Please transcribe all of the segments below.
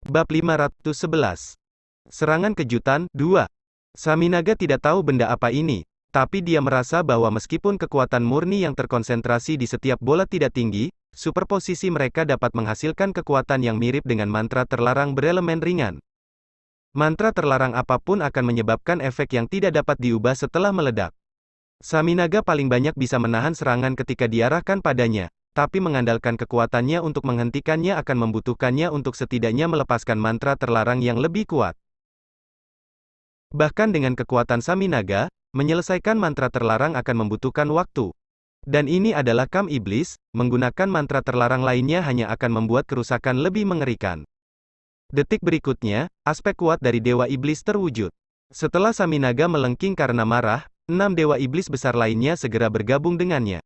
Bab 511. Serangan kejutan, 2. Saminaga tidak tahu benda apa ini, tapi dia merasa bahwa meskipun kekuatan murni yang terkonsentrasi di setiap bola tidak tinggi, superposisi mereka dapat menghasilkan kekuatan yang mirip dengan mantra terlarang berelemen ringan. Mantra terlarang apapun akan menyebabkan efek yang tidak dapat diubah setelah meledak. Saminaga paling banyak bisa menahan serangan ketika diarahkan padanya, tapi mengandalkan kekuatannya untuk menghentikannya akan membutuhkannya untuk setidaknya melepaskan mantra terlarang yang lebih kuat. Bahkan dengan kekuatan Saminaga, menyelesaikan mantra terlarang akan membutuhkan waktu. Dan ini adalah kam iblis, menggunakan mantra terlarang lainnya hanya akan membuat kerusakan lebih mengerikan. Detik berikutnya, aspek kuat dari Dewa Iblis terwujud. Setelah Saminaga melengking karena marah, 6 Dewa Iblis besar lainnya segera bergabung dengannya.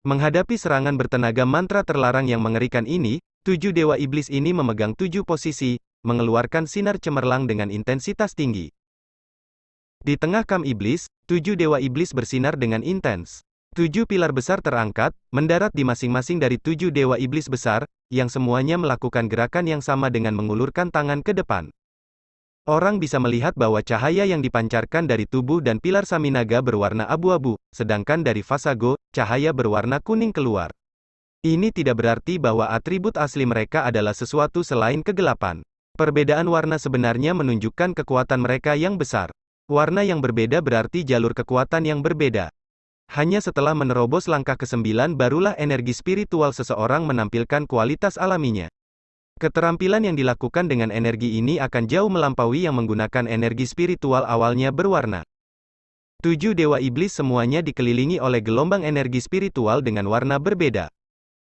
Menghadapi serangan bertenaga mantra terlarang yang mengerikan ini, 7 Dewa Iblis ini memegang 7 posisi, mengeluarkan sinar cemerlang dengan intensitas tinggi. Di tengah kam iblis, 7 Dewa Iblis bersinar dengan intens. 7 pilar besar terangkat, mendarat di masing-masing dari 7 Dewa Iblis besar, yang semuanya melakukan gerakan yang sama dengan mengulurkan tangan ke depan. Orang bisa melihat bahwa cahaya yang dipancarkan dari tubuh dan pilar Saminaga berwarna abu-abu, sedangkan dari Vasago, cahaya berwarna kuning keluar. Ini tidak berarti bahwa atribut asli mereka adalah sesuatu selain kegelapan. Perbedaan warna sebenarnya menunjukkan kekuatan mereka yang besar. Warna yang berbeda berarti jalur kekuatan yang berbeda. Hanya setelah menerobos langkah ke-9 barulah energi spiritual seseorang menampilkan kualitas alaminya. Keterampilan yang dilakukan dengan energi ini akan jauh melampaui yang menggunakan energi spiritual awalnya berwarna. 7 Dewa Iblis semuanya dikelilingi oleh gelombang energi spiritual dengan warna berbeda.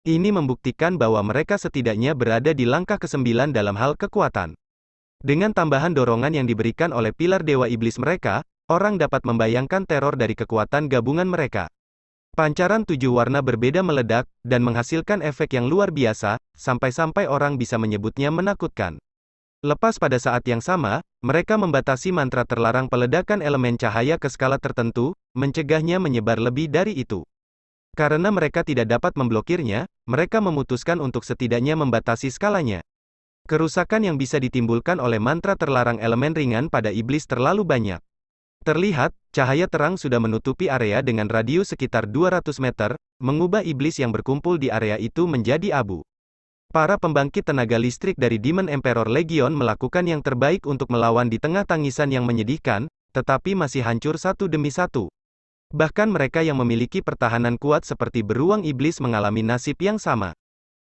Ini membuktikan bahwa mereka setidaknya berada di langkah ke-9 dalam hal kekuatan. Dengan tambahan dorongan yang diberikan oleh pilar Dewa Iblis mereka, orang dapat membayangkan teror dari kekuatan gabungan mereka. Pancaran 7 warna berbeda meledak, dan menghasilkan efek yang luar biasa, sampai-sampai orang bisa menyebutnya menakutkan. Lepas pada saat yang sama, mereka membatasi mantra terlarang peledakan elemen cahaya ke skala tertentu, mencegahnya menyebar lebih dari itu. Karena mereka tidak dapat memblokirnya, mereka memutuskan untuk setidaknya membatasi skalanya. Kerusakan yang bisa ditimbulkan oleh mantra terlarang elemen ringan pada iblis terlalu banyak. Terlihat, cahaya terang sudah menutupi area dengan radius sekitar 200 meter, mengubah iblis yang berkumpul di area itu menjadi abu. Para pembangkit tenaga listrik dari Demon Emperor Legion melakukan yang terbaik untuk melawan di tengah tangisan yang menyedihkan, tetapi masih hancur satu demi satu. Bahkan mereka yang memiliki pertahanan kuat seperti beruang iblis mengalami nasib yang sama.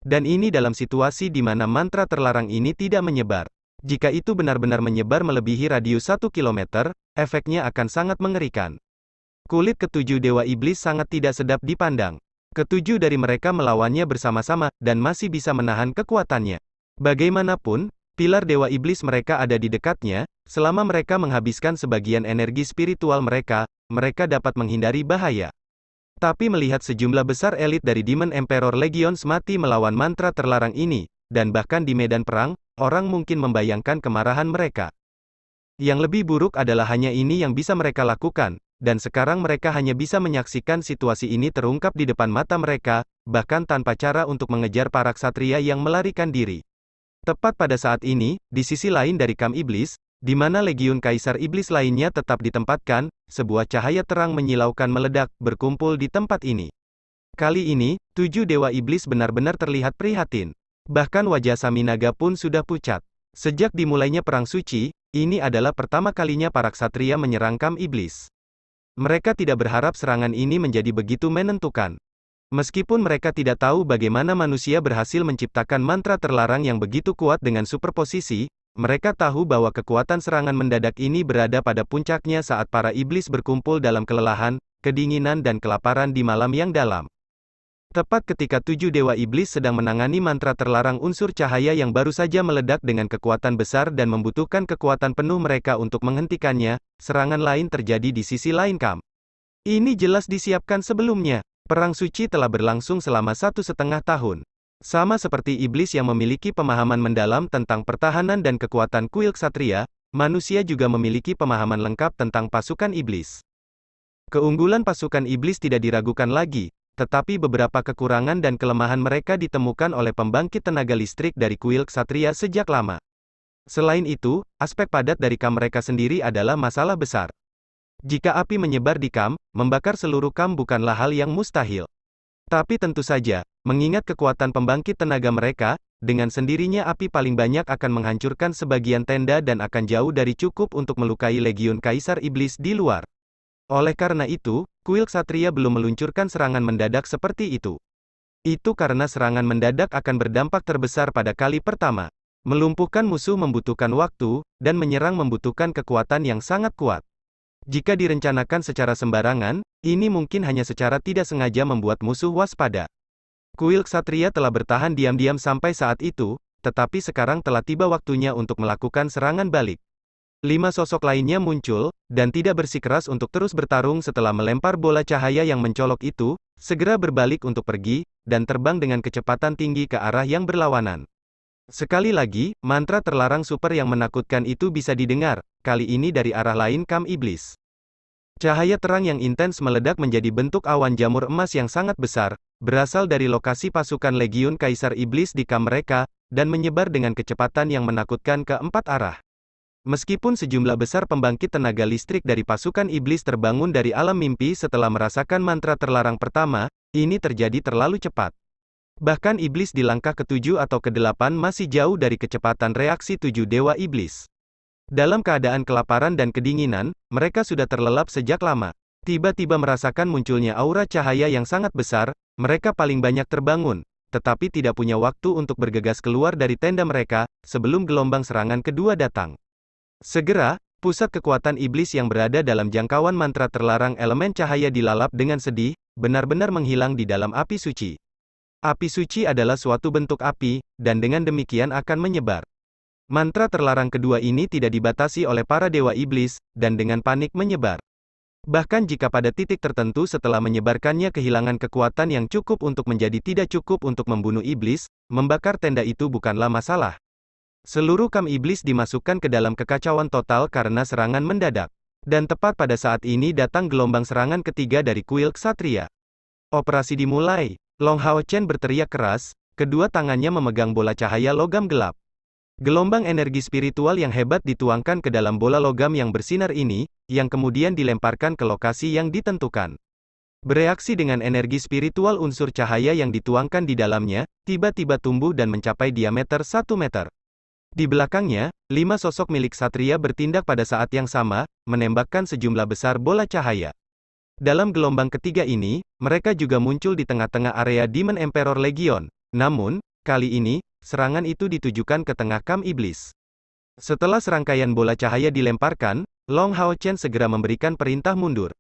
Dan ini dalam situasi di mana mantra terlarang ini tidak menyebar. Jika itu benar-benar menyebar melebihi radius 1 km, efeknya akan sangat mengerikan. Kulit ketujuh Dewa Iblis sangat tidak sedap dipandang. Ketujuh dari mereka melawannya bersama-sama, dan masih bisa menahan kekuatannya. Bagaimanapun, pilar Dewa Iblis mereka ada di dekatnya, selama mereka menghabiskan sebagian energi spiritual mereka, mereka dapat menghindari bahaya. Tapi melihat sejumlah besar elit dari Demon Emperor Legions mati melawan mantra terlarang ini, dan bahkan di medan perang, orang mungkin membayangkan kemarahan mereka. Yang lebih buruk adalah hanya ini yang bisa mereka lakukan, dan sekarang mereka hanya bisa menyaksikan situasi ini terungkap di depan mata mereka, bahkan tanpa cara untuk mengejar para ksatria yang melarikan diri. Tepat pada saat ini, di sisi lain dari kam iblis, di mana legiun kaisar iblis lainnya tetap ditempatkan, sebuah cahaya terang menyilaukan meledak, berkumpul di tempat ini. Kali ini, 7 Dewa Iblis benar-benar terlihat prihatin. Bahkan wajah Saminaga pun sudah pucat. Sejak dimulainya Perang Suci, ini adalah pertama kalinya para ksatria menyerang kam iblis. Mereka tidak berharap serangan ini menjadi begitu menentukan. Meskipun mereka tidak tahu bagaimana manusia berhasil menciptakan mantra terlarang yang begitu kuat dengan superposisi, mereka tahu bahwa kekuatan serangan mendadak ini berada pada puncaknya saat para iblis berkumpul dalam kelelahan, kedinginan dan kelaparan di malam yang dalam. Tepat ketika 7 Dewa Iblis sedang menangani mantra terlarang unsur cahaya yang baru saja meledak dengan kekuatan besar dan membutuhkan kekuatan penuh mereka untuk menghentikannya, serangan lain terjadi di sisi lain kam. Ini jelas disiapkan sebelumnya. Perang Suci telah berlangsung selama 1,5 tahun. Sama seperti iblis yang memiliki pemahaman mendalam tentang pertahanan dan kekuatan kuil ksatria, manusia juga memiliki pemahaman lengkap tentang pasukan iblis. Keunggulan pasukan iblis tidak diragukan lagi. tetapi beberapa kekurangan dan kelemahan mereka ditemukan oleh pembangkit tenaga listrik dari kuil ksatria sejak lama. Selain itu, aspek padat dari kam mereka sendiri adalah masalah besar. Jika api menyebar di kam, membakar seluruh kam bukanlah hal yang mustahil. Tapi tentu saja, mengingat kekuatan pembangkit tenaga mereka, dengan sendirinya api paling banyak akan menghancurkan sebagian tenda dan akan jauh dari cukup untuk melukai legiun Kaisar Iblis di luar. Oleh karena itu, kuil ksatria belum meluncurkan serangan mendadak seperti itu. Itu karena serangan mendadak akan berdampak terbesar pada kali pertama. Melumpuhkan musuh membutuhkan waktu, dan menyerang membutuhkan kekuatan yang sangat kuat. Jika direncanakan secara sembarangan, ini mungkin hanya secara tidak sengaja membuat musuh waspada. Kuil ksatria telah bertahan diam-diam sampai saat itu, tetapi sekarang telah tiba waktunya untuk melakukan serangan balik. 5 sosok lainnya muncul, dan tidak bersikeras untuk terus bertarung setelah melempar bola cahaya yang mencolok itu, segera berbalik untuk pergi, dan terbang dengan kecepatan tinggi ke arah yang berlawanan. Sekali lagi, mantra terlarang super yang menakutkan itu bisa didengar, kali ini dari arah lain kam iblis. Cahaya terang yang intens meledak menjadi bentuk awan jamur emas yang sangat besar, berasal dari lokasi pasukan Legiun Kaisar Iblis di kam mereka, dan menyebar dengan kecepatan yang menakutkan ke 4 arah. Meskipun sejumlah besar pembangkit tenaga listrik dari pasukan iblis terbangun dari alam mimpi setelah merasakan mantra terlarang pertama, ini terjadi terlalu cepat. Bahkan iblis di langkah ke-7 atau ke-8 masih jauh dari kecepatan reaksi 7 dewa iblis. Dalam keadaan kelaparan dan kedinginan, mereka sudah terlelap sejak lama. Tiba-tiba merasakan munculnya aura cahaya yang sangat besar, mereka paling banyak terbangun, tetapi tidak punya waktu untuk bergegas keluar dari tenda mereka, sebelum gelombang serangan kedua datang. Segera, pusat kekuatan iblis yang berada dalam jangkauan mantra terlarang elemen cahaya dilalap dengan sedih, benar-benar menghilang di dalam api suci. Api suci adalah suatu bentuk api, dan dengan demikian akan menyebar. Mantra terlarang kedua ini tidak dibatasi oleh para dewa iblis, dan dengan panik menyebar. Bahkan jika pada titik tertentu setelah menyebarkannya kehilangan kekuatan yang cukup untuk menjadi tidak cukup untuk membunuh iblis, membakar tenda itu bukanlah masalah. Seluruh kam iblis dimasukkan ke dalam kekacauan total karena serangan mendadak. Dan tepat pada saat ini datang gelombang serangan ketiga dari kuil ksatria. Operasi dimulai. Long Hao Chen berteriak keras, kedua tangannya memegang bola cahaya logam gelap. Gelombang energi spiritual yang hebat dituangkan ke dalam bola logam yang bersinar ini, yang kemudian dilemparkan ke lokasi yang ditentukan. Bereaksi dengan energi spiritual unsur cahaya yang dituangkan di dalamnya, tiba-tiba tumbuh dan mencapai diameter 1 meter. Di belakangnya, 5 sosok milik Satria bertindak pada saat yang sama, menembakkan sejumlah besar bola cahaya. Dalam gelombang ketiga ini, mereka juga muncul di tengah-tengah area Demon Emperor Legion. Namun, kali ini, serangan itu ditujukan ke tengah kam iblis. Setelah serangkaian bola cahaya dilemparkan, Long Hao Chen segera memberikan perintah mundur.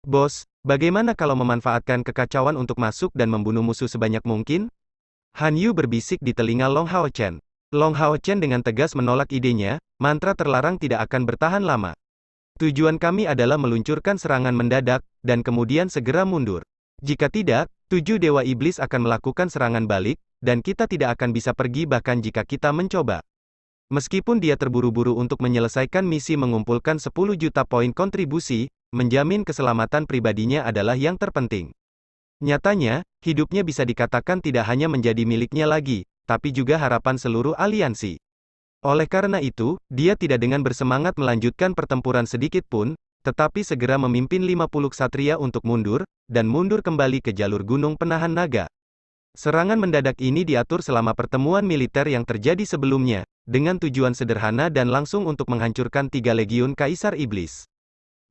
Bos, bagaimana kalau memanfaatkan kekacauan untuk masuk dan membunuh musuh sebanyak mungkin? Han Yu berbisik di telinga Long Hao Chen. Long Hao Chen dengan tegas menolak idenya, mantra terlarang tidak akan bertahan lama. Tujuan kami adalah meluncurkan serangan mendadak, dan kemudian segera mundur. Jika tidak, 7 dewa iblis akan melakukan serangan balik, dan kita tidak akan bisa pergi bahkan jika kita mencoba. Meskipun dia terburu-buru untuk menyelesaikan misi mengumpulkan 10 juta poin kontribusi, menjamin keselamatan pribadinya adalah yang terpenting. Nyatanya, hidupnya bisa dikatakan tidak hanya menjadi miliknya lagi, tapi juga harapan seluruh aliansi. Oleh karena itu, dia tidak dengan bersemangat melanjutkan pertempuran sedikit pun, tetapi segera memimpin 50 ksatria untuk mundur, dan mundur kembali ke jalur gunung penahan naga. Serangan mendadak ini diatur selama pertemuan militer yang terjadi sebelumnya, dengan tujuan sederhana dan langsung untuk menghancurkan 3 legiun Kaisar Iblis.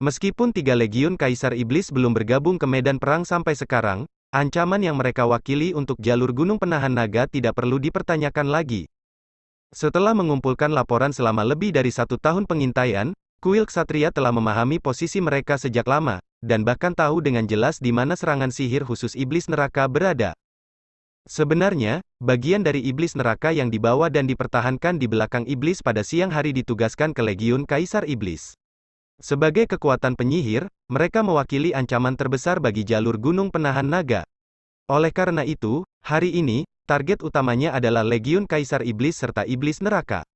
Meskipun 3 legiun Kaisar Iblis belum bergabung ke medan perang sampai sekarang, ancaman yang mereka wakili untuk jalur gunung penahan naga tidak perlu dipertanyakan lagi. Setelah mengumpulkan laporan selama lebih dari 1 tahun pengintaian, kuil ksatria telah memahami posisi mereka sejak lama, dan bahkan tahu dengan jelas di mana serangan sihir khusus iblis neraka berada. Sebenarnya, bagian dari iblis neraka yang dibawa dan dipertahankan di belakang iblis pada siang hari ditugaskan ke legiun Kaisar Iblis. Sebagai kekuatan penyihir, mereka mewakili ancaman terbesar bagi jalur gunung penahan naga. Oleh karena itu, hari ini, target utamanya adalah legiun Kaisar Iblis serta iblis neraka.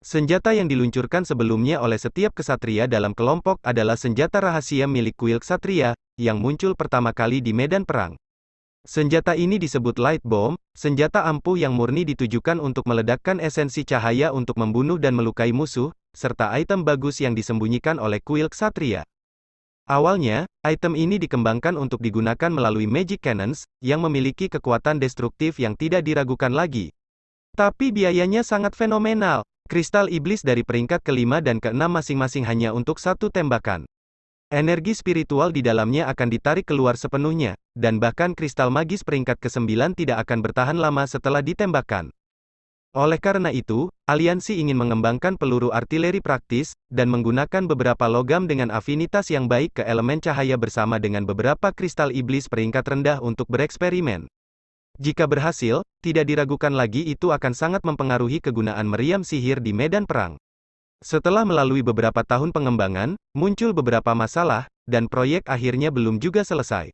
Senjata yang diluncurkan sebelumnya oleh setiap ksatria dalam kelompok adalah senjata rahasia milik kuil ksatria, yang muncul pertama kali di medan perang. Senjata ini disebut Light Bomb, senjata ampuh yang murni ditujukan untuk meledakkan esensi cahaya untuk membunuh dan melukai musuh, serta item bagus yang disembunyikan oleh kuil ksatria. Awalnya, item ini dikembangkan untuk digunakan melalui Magic Cannons, yang memiliki kekuatan destruktif yang tidak diragukan lagi. Tapi biayanya sangat fenomenal. Kristal iblis dari peringkat ke-5 dan ke-6 masing-masing hanya untuk satu tembakan. Energi spiritual di dalamnya akan ditarik keluar sepenuhnya, dan bahkan kristal magis peringkat ke-9 tidak akan bertahan lama setelah ditembakkan. Oleh karena itu, aliansi ingin mengembangkan peluru artileri praktis, dan menggunakan beberapa logam dengan afinitas yang baik ke elemen cahaya bersama dengan beberapa kristal iblis peringkat rendah untuk bereksperimen. Jika berhasil, tidak diragukan lagi itu akan sangat mempengaruhi kegunaan meriam sihir di medan perang. Setelah melalui beberapa tahun pengembangan, muncul beberapa masalah, dan proyek akhirnya belum juga selesai.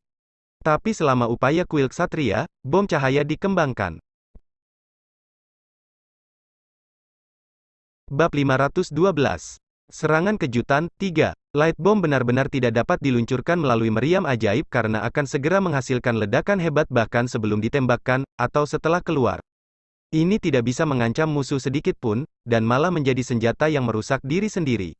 Tapi selama upaya kuil ksatria, bom cahaya dikembangkan. Bab 512. Serangan kejutan, 3. Light Bomb benar-benar tidak dapat diluncurkan melalui meriam ajaib karena akan segera menghasilkan ledakan hebat bahkan sebelum ditembakkan, atau setelah keluar. Ini tidak bisa mengancam musuh sedikit pun, dan malah menjadi senjata yang merusak diri sendiri.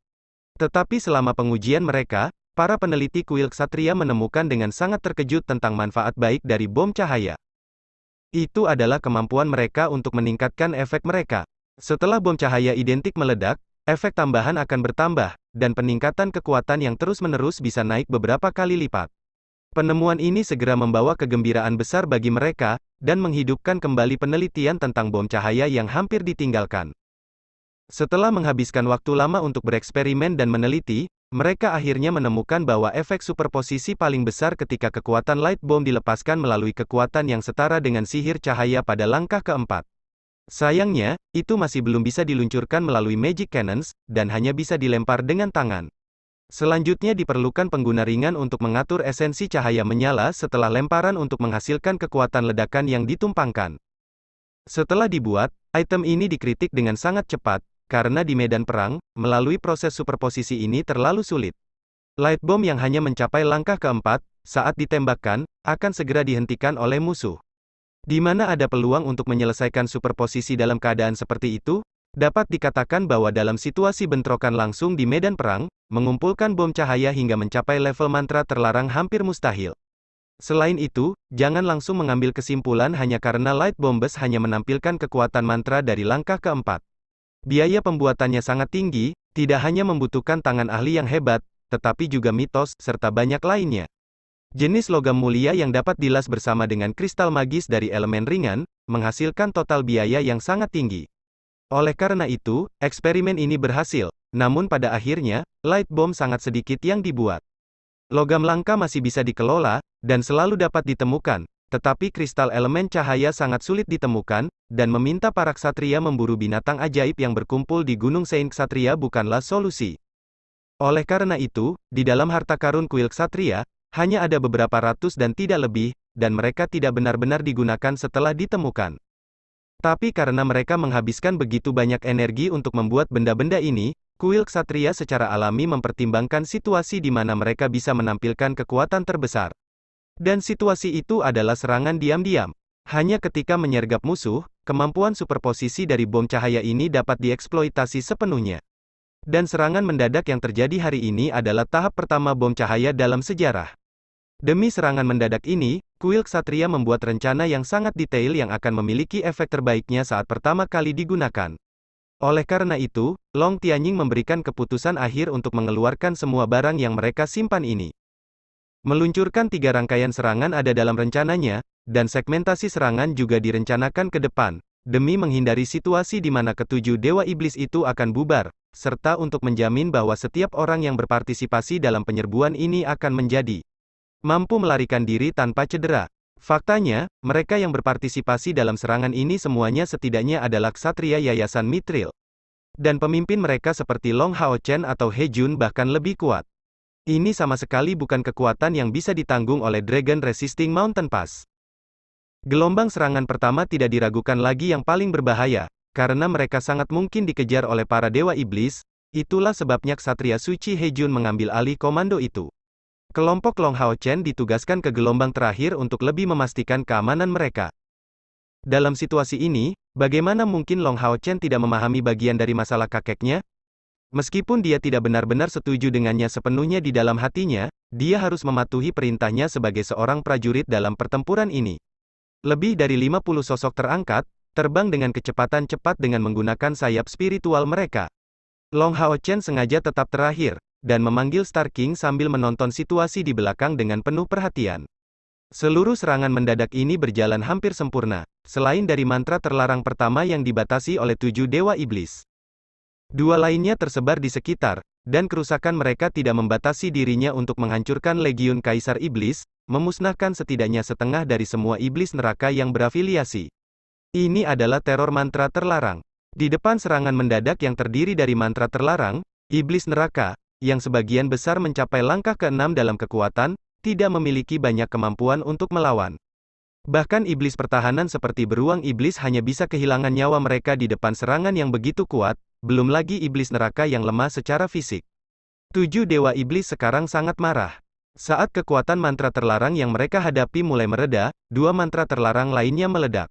Tetapi selama pengujian mereka, para peneliti kuil ksatria menemukan dengan sangat terkejut tentang manfaat baik dari bom cahaya. Itu adalah kemampuan mereka untuk meningkatkan efek mereka. Setelah bom cahaya identik meledak, efek tambahan akan bertambah, dan peningkatan kekuatan yang terus-menerus bisa naik beberapa kali lipat. Penemuan ini segera membawa kegembiraan besar bagi mereka, dan menghidupkan kembali penelitian tentang bom cahaya yang hampir ditinggalkan. Setelah menghabiskan waktu lama untuk bereksperimen dan meneliti, mereka akhirnya menemukan bahwa efek superposisi paling besar ketika kekuatan light bomb dilepaskan melalui kekuatan yang setara dengan sihir cahaya pada langkah keempat. Sayangnya, itu masih belum bisa diluncurkan melalui Magic Cannons, dan hanya bisa dilempar dengan tangan. Selanjutnya diperlukan pengguna ringan untuk mengatur esensi cahaya menyala setelah lemparan untuk menghasilkan kekuatan ledakan yang ditumpangkan. Setelah dibuat, item ini dikritik dengan sangat cepat, karena di medan perang, melalui proses superposisi ini terlalu sulit. Light bomb yang hanya mencapai langkah keempat, saat ditembakkan, akan segera dihentikan oleh musuh. Di mana ada peluang untuk menyelesaikan superposisi dalam keadaan seperti itu? Dapat dikatakan bahwa dalam situasi bentrokan langsung di medan perang, mengumpulkan bom cahaya hingga mencapai level mantra terlarang hampir mustahil. Selain itu, jangan langsung mengambil kesimpulan hanya karena Light Bombs hanya menampilkan kekuatan mantra dari langkah keempat. Biaya pembuatannya sangat tinggi, tidak hanya membutuhkan tangan ahli yang hebat, tetapi juga mitos, serta banyak lainnya. Jenis logam mulia yang dapat dilas bersama dengan kristal magis dari elemen ringan, menghasilkan total biaya yang sangat tinggi. Oleh karena itu, eksperimen ini berhasil, namun pada akhirnya, light bomb sangat sedikit yang dibuat. Logam langka masih bisa dikelola, dan selalu dapat ditemukan, tetapi kristal elemen cahaya sangat sulit ditemukan, dan meminta para ksatria memburu binatang ajaib yang berkumpul di Gunung Sein Ksatria bukanlah solusi. Oleh karena itu, di dalam harta karun kuil ksatria, hanya ada beberapa ratus dan tidak lebih, dan mereka tidak benar-benar digunakan setelah ditemukan. Tapi karena mereka menghabiskan begitu banyak energi untuk membuat benda-benda ini, kuil ksatria secara alami mempertimbangkan situasi di mana mereka bisa menampilkan kekuatan terbesar. Dan situasi itu adalah serangan diam-diam. Hanya ketika menyergap musuh, kemampuan superposisi dari bom cahaya ini dapat dieksploitasi sepenuhnya. Dan serangan mendadak yang terjadi hari ini adalah tahap pertama bom cahaya dalam sejarah. Demi serangan mendadak ini, kuil ksatria membuat rencana yang sangat detail yang akan memiliki efek terbaiknya saat pertama kali digunakan. Oleh karena itu, Long Tianying memberikan keputusan akhir untuk mengeluarkan semua barang yang mereka simpan ini. Meluncurkan 3 rangkaian serangan ada dalam rencananya, dan segmentasi serangan juga direncanakan ke depan, demi menghindari situasi di mana ketujuh dewa iblis itu akan bubar, serta untuk menjamin bahwa setiap orang yang berpartisipasi dalam penyerbuan ini akan menjadi mampu melarikan diri tanpa cedera. Faktanya, mereka yang berpartisipasi dalam serangan ini semuanya setidaknya adalah ksatria Yayasan Mithril. Dan pemimpin mereka seperti Long Hao Chen atau He Jun bahkan lebih kuat. Ini sama sekali bukan kekuatan yang bisa ditanggung oleh Dragon Resisting Mountain Pass. Gelombang serangan pertama tidak diragukan lagi yang paling berbahaya, karena mereka sangat mungkin dikejar oleh para dewa iblis, itulah sebabnya ksatria suci He Jun mengambil alih komando itu. Kelompok Long Hao Chen ditugaskan ke gelombang terakhir untuk lebih memastikan keamanan mereka. Dalam situasi ini, bagaimana mungkin Long Hao Chen tidak memahami bagian dari masalah kakeknya? Meskipun dia tidak benar-benar setuju dengannya sepenuhnya di dalam hatinya, dia harus mematuhi perintahnya sebagai seorang prajurit dalam pertempuran ini. Lebih dari 50 sosok terangkat, terbang dengan kecepatan cepat dengan menggunakan sayap spiritual mereka. Long Hao Chen sengaja tetap terakhir, dan memanggil Star King sambil menonton situasi di belakang dengan penuh perhatian. Seluruh serangan mendadak ini berjalan hampir sempurna, selain dari mantra terlarang pertama yang dibatasi oleh 7 dewa iblis. Dua lainnya tersebar di sekitar, dan kerusakan mereka tidak membatasi dirinya untuk menghancurkan Legiun Kaisar Iblis, memusnahkan setidaknya setengah dari semua iblis neraka yang berafiliasi. Ini adalah teror mantra terlarang. Di depan serangan mendadak yang terdiri dari mantra terlarang, iblis neraka, yang sebagian besar mencapai langkah ke-6 dalam kekuatan, tidak memiliki banyak kemampuan untuk melawan. Bahkan iblis pertahanan seperti beruang iblis hanya bisa kehilangan nyawa mereka di depan serangan yang begitu kuat, belum lagi iblis neraka yang lemah secara fisik. 7 dewa iblis sekarang sangat marah. Saat kekuatan mantra terlarang yang mereka hadapi mulai mereda, 2 mantra terlarang lainnya meledak.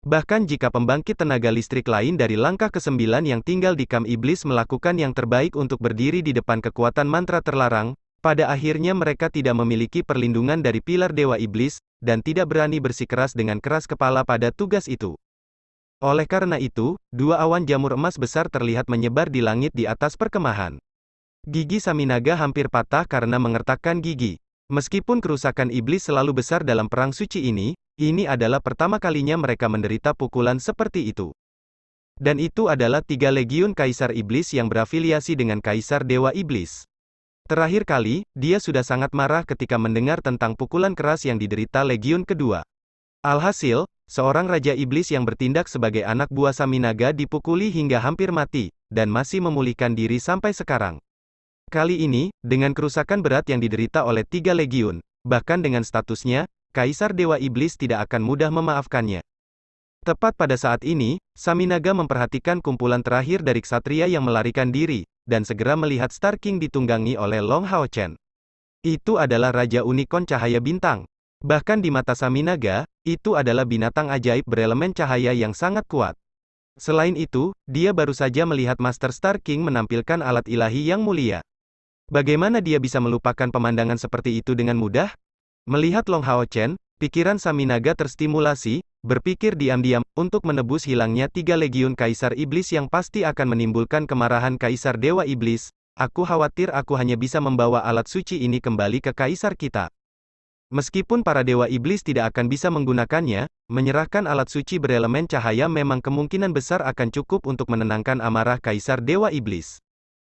Bahkan jika pembangkit tenaga listrik lain dari langkah ke-9 yang tinggal di Kam Iblis melakukan yang terbaik untuk berdiri di depan kekuatan mantra terlarang, pada akhirnya mereka tidak memiliki perlindungan dari pilar Dewa Iblis, dan tidak berani bersikeras dengan keras kepala pada tugas itu. Oleh karena itu, 2 awan jamur emas besar terlihat menyebar di langit di atas perkemahan. Gigi Saminaga hampir patah karena mengertakkan gigi. Meskipun kerusakan iblis selalu besar dalam perang suci ini adalah pertama kalinya mereka menderita pukulan seperti itu. Dan itu adalah 3 legiun Kaisar Iblis yang berafiliasi dengan Kaisar Dewa Iblis. Terakhir kali, dia sudah sangat marah ketika mendengar tentang pukulan keras yang diderita legiun kedua. Alhasil, seorang Raja Iblis yang bertindak sebagai anak buah Saminaga dipukuli hingga hampir mati, dan masih memulihkan diri sampai sekarang. Kali ini, dengan kerusakan berat yang diderita oleh 3 legiun, bahkan dengan statusnya, Kaisar Dewa Iblis tidak akan mudah memaafkannya. Tepat pada saat ini, Saminaga memperhatikan kumpulan terakhir dari ksatria yang melarikan diri, dan segera melihat Star King ditunggangi oleh Long Hao Chen. Itu adalah Raja Unicorn Cahaya Bintang. Bahkan di mata Saminaga, itu adalah binatang ajaib berelemen cahaya yang sangat kuat. Selain itu, dia baru saja melihat Master Star King menampilkan alat ilahi yang mulia. Bagaimana dia bisa melupakan pemandangan seperti itu dengan mudah? Melihat Long Hao Chen, pikiran Saminaga terstimulasi, berpikir diam-diam, untuk menebus hilangnya 3 legiun Kaisar Iblis yang pasti akan menimbulkan kemarahan Kaisar Dewa Iblis. Aku khawatir aku hanya bisa membawa alat suci ini kembali ke Kaisar kita. Meskipun para Dewa Iblis tidak akan bisa menggunakannya, menyerahkan alat suci berelemen cahaya memang kemungkinan besar akan cukup untuk menenangkan amarah Kaisar Dewa Iblis.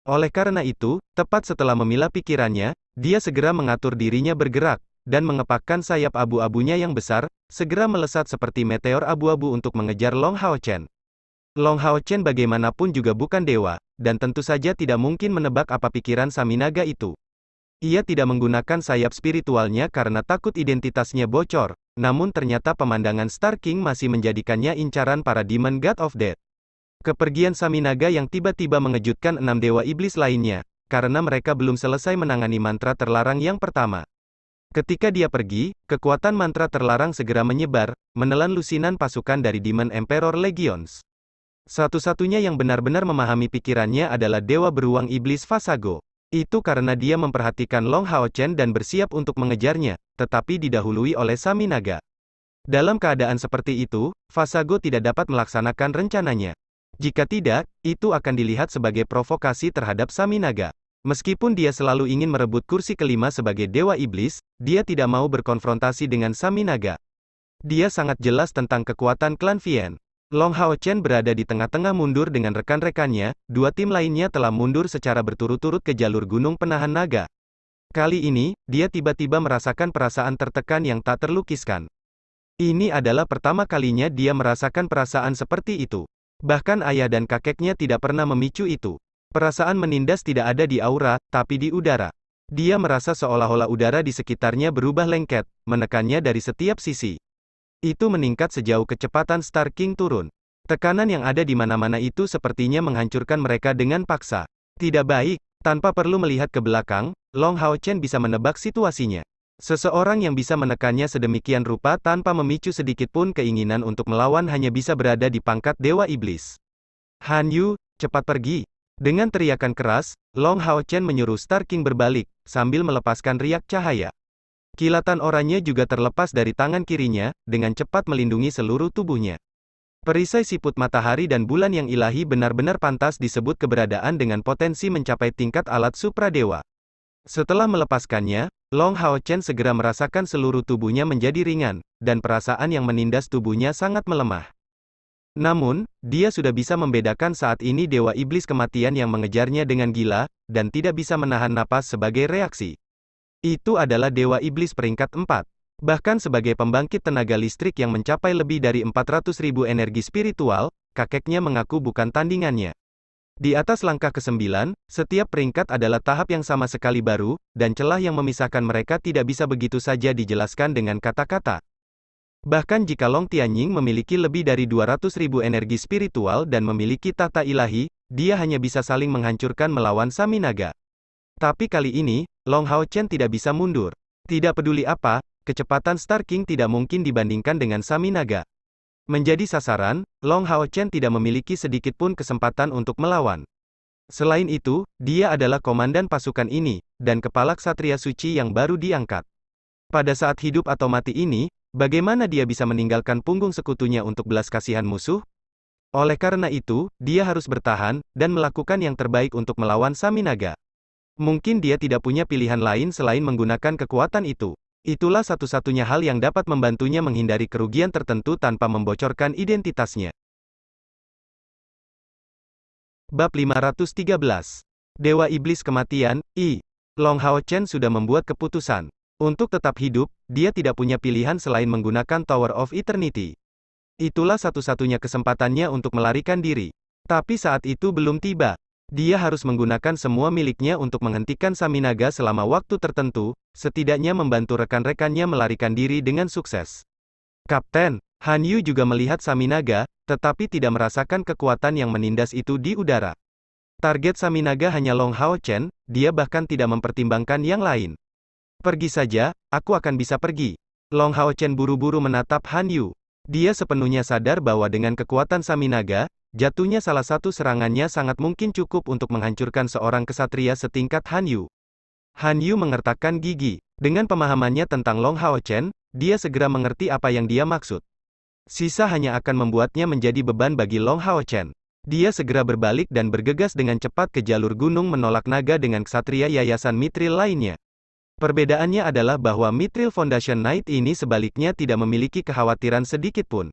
Oleh karena itu, tepat setelah memilah pikirannya, dia segera mengatur dirinya bergerak, dan mengepakkan sayap abu-abunya yang besar, segera melesat seperti meteor abu-abu untuk mengejar Long Hao Chen. Long Hao Chen bagaimanapun juga bukan dewa, dan tentu saja tidak mungkin menebak apa pikiran Saminaga itu. Ia tidak menggunakan sayap spiritualnya karena takut identitasnya bocor, namun ternyata pemandangan Star King masih menjadikannya incaran para Demon God of Death. Kepergian Saminaga yang tiba-tiba mengejutkan 6 dewa iblis lainnya, karena mereka belum selesai menangani mantra terlarang yang pertama. Ketika dia pergi, kekuatan mantra terlarang segera menyebar, menelan lusinan pasukan dari Demon Emperor Legions. Satu-satunya yang benar-benar memahami pikirannya adalah Dewa Beruang Iblis Fasago. Itu karena dia memperhatikan Long Hao Chen dan bersiap untuk mengejarnya, tetapi didahului oleh Saminaga. Dalam keadaan seperti itu, Fasago tidak dapat melaksanakan rencananya. Jika tidak, itu akan dilihat sebagai provokasi terhadap Saminaga. Meskipun dia selalu ingin merebut kursi kelima sebagai Dewa Iblis, dia tidak mau berkonfrontasi dengan Saminaga. Dia sangat jelas tentang kekuatan klan Vien. Long Hao Chen berada di tengah-tengah mundur dengan rekan-rekannya, 2 tim lainnya telah mundur secara berturut-turut ke jalur gunung penahan naga. Kali ini, dia tiba-tiba merasakan perasaan tertekan yang tak terlukiskan. Ini adalah pertama kalinya dia merasakan perasaan seperti itu. Bahkan ayah dan kakeknya tidak pernah memicu itu. Perasaan menindas tidak ada di aura, tapi di udara. Dia merasa seolah-olah udara di sekitarnya berubah lengket, menekannya dari setiap sisi. Itu meningkat sejauh kecepatan Star King turun. Tekanan yang ada di mana-mana itu sepertinya menghancurkan mereka dengan paksa. Tidak baik, Tanpa perlu melihat ke belakang, Long Hao Chen bisa menebak situasinya. Seseorang yang bisa menekannya sedemikian rupa tanpa memicu sedikitpun keinginan untuk melawan hanya bisa berada di pangkat Dewa Iblis. Han Yu, cepat pergi. Dengan teriakan keras, Long Hao Chen menyuruh Star King berbalik, sambil melepaskan riak cahaya. Kilatan oranye juga terlepas dari tangan kirinya, dengan cepat melindungi seluruh tubuhnya. Perisai siput matahari dan bulan yang ilahi benar-benar pantas disebut keberadaan dengan potensi mencapai tingkat alat supradewa. Setelah melepaskannya, Long Hao Chen segera merasakan seluruh tubuhnya menjadi ringan, dan perasaan yang menindas tubuhnya sangat melemah. Namun, dia sudah bisa membedakan saat ini Dewa Iblis Kematian yang mengejarnya dengan gila, dan tidak bisa menahan napas sebagai reaksi. Itu adalah Dewa Iblis peringkat 4. Bahkan sebagai pembangkit tenaga listrik yang mencapai lebih dari 400.000 energi spiritual, kakeknya mengaku bukan tandingannya. Di atas langkah ke-9, setiap peringkat adalah tahap yang sama sekali baru, dan celah yang memisahkan mereka tidak bisa begitu saja dijelaskan dengan kata-kata. Bahkan jika Long Tianying memiliki lebih dari 200.000 energi spiritual dan memiliki tahta ilahi, dia hanya bisa saling menghancurkan melawan Sami Naga. Tapi kali ini, Long Hao Chen tidak bisa mundur. Tidak peduli apa, kecepatan Star King tidak mungkin dibandingkan dengan Sami Naga. Menjadi sasaran, Long Hao Chen tidak memiliki sedikitpun kesempatan untuk melawan. Selain itu, dia adalah komandan pasukan ini, dan kepala ksatria suci yang baru diangkat. Pada saat hidup atau mati ini, bagaimana dia bisa meninggalkan punggung sekutunya untuk belas kasihan musuh? Oleh karena itu, dia harus bertahan, dan melakukan yang terbaik untuk melawan Sami Naga. Mungkin dia tidak punya pilihan lain selain menggunakan kekuatan itu. Itulah satu-satunya hal yang dapat membantunya menghindari kerugian tertentu tanpa membocorkan identitasnya. Bab 513. Dewa Iblis Kematian, I. Long Hao Chen sudah membuat keputusan. Untuk tetap hidup, dia tidak punya pilihan selain menggunakan Tower of Eternity. Itulah satu-satunya kesempatannya untuk melarikan diri. Tapi saat itu belum tiba. Dia harus menggunakan semua miliknya untuk menghentikan Sami Naga selama waktu tertentu, setidaknya membantu rekan-rekannya melarikan diri dengan sukses. Kapten, Han Yu juga melihat Sami Naga, tetapi tidak merasakan kekuatan yang menindas itu di udara. Target Sami Naga hanya Long Hao Chen, dia bahkan tidak mempertimbangkan yang lain. Pergi saja, aku akan bisa pergi. Long Hao Chen buru-buru menatap Han Yu. Dia sepenuhnya sadar bahwa dengan kekuatan Sami Naga, jatuhnya salah satu serangannya sangat mungkin cukup untuk menghancurkan seorang kesatria setingkat Han Yu. Han Yu mengertakkan gigi. Dengan pemahamannya tentang Long Hao Chen, dia segera mengerti apa yang dia maksud. Sisa hanya akan membuatnya menjadi beban bagi Long Hao Chen. Dia segera berbalik dan bergegas dengan cepat ke jalur gunung menolak naga dengan ksatria yayasan Mithril lainnya. Perbedaannya adalah bahwa Mithril Foundation Knight ini sebaliknya tidak memiliki kekhawatiran sedikitpun.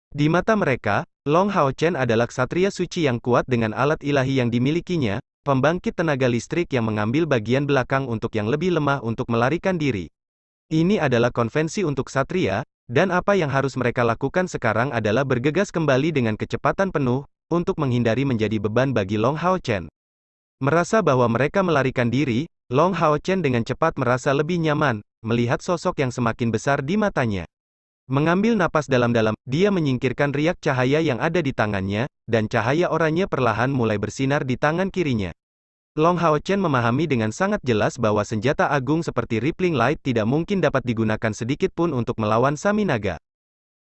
Di mata mereka, Long Hao Chen adalah ksatria suci yang kuat dengan alat ilahi yang dimilikinya, pembangkit tenaga listrik yang mengambil bagian belakang untuk yang lebih lemah untuk melarikan diri. Ini adalah konvensi untuk ksatria, dan apa yang harus mereka lakukan sekarang adalah bergegas kembali dengan kecepatan penuh, untuk menghindari menjadi beban bagi Long Hao Chen. Merasa bahwa mereka melarikan diri, Long Hao Chen dengan cepat merasa lebih nyaman, melihat sosok yang semakin besar di matanya. Mengambil napas dalam-dalam, dia menyingkirkan riak cahaya yang ada di tangannya, dan cahaya oranye perlahan mulai bersinar di tangan kirinya. Long Hao Chen memahami dengan sangat jelas bahwa senjata agung seperti Rippling Light tidak mungkin dapat digunakan sedikit pun untuk melawan Sami Naga.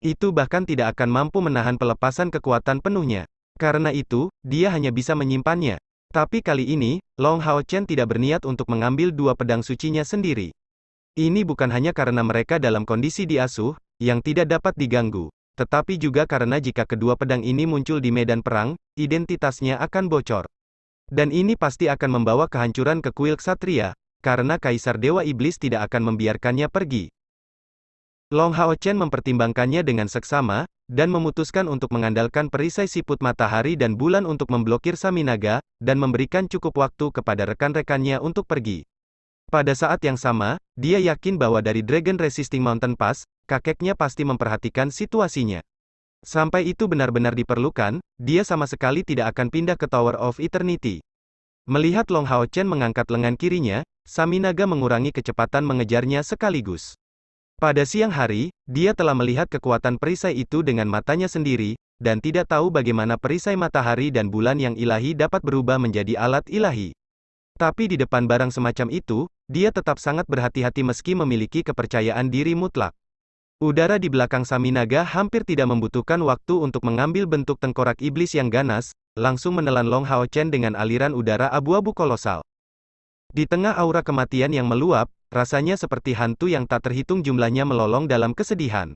Itu bahkan tidak akan mampu menahan pelepasan kekuatan penuhnya. Karena itu, dia hanya bisa menyimpannya. Tapi kali ini, Long Hao Chen tidak berniat untuk mengambil dua pedang sucinya sendiri. Ini bukan hanya karena mereka dalam kondisi diasuh, yang tidak dapat diganggu, tetapi juga karena jika kedua pedang ini muncul di medan perang, identitasnya akan bocor. Dan ini pasti akan membawa kehancuran ke kuil ksatria, karena Kaisar Dewa Iblis tidak akan membiarkannya pergi. Long Hao Chen mempertimbangkannya dengan seksama, dan memutuskan untuk mengandalkan perisai siput matahari dan bulan untuk memblokir Sami Naga, dan memberikan cukup waktu kepada rekan-rekannya untuk pergi. Pada saat yang sama, dia yakin bahwa dari Dragon Resisting Mountain Pass, kakeknya pasti memperhatikan situasinya. Sampai itu benar-benar diperlukan, dia sama sekali tidak akan pindah ke Tower of Eternity. Melihat Long Hao Chen mengangkat lengan kirinya, Sami Naga mengurangi kecepatan mengejarnya sekaligus. Pada siang hari, dia telah melihat kekuatan perisai itu dengan matanya sendiri, dan tidak tahu bagaimana perisai matahari dan bulan yang ilahi dapat berubah menjadi alat ilahi. Tapi di depan barang semacam itu, dia tetap sangat berhati-hati meski memiliki kepercayaan diri mutlak. Udara di belakang Saminaga hampir tidak membutuhkan waktu untuk mengambil bentuk tengkorak iblis yang ganas, langsung menelan Long Hao Chen dengan aliran udara abu-abu kolosal. Di tengah aura kematian yang meluap, rasanya seperti hantu yang tak terhitung jumlahnya melolong dalam kesedihan.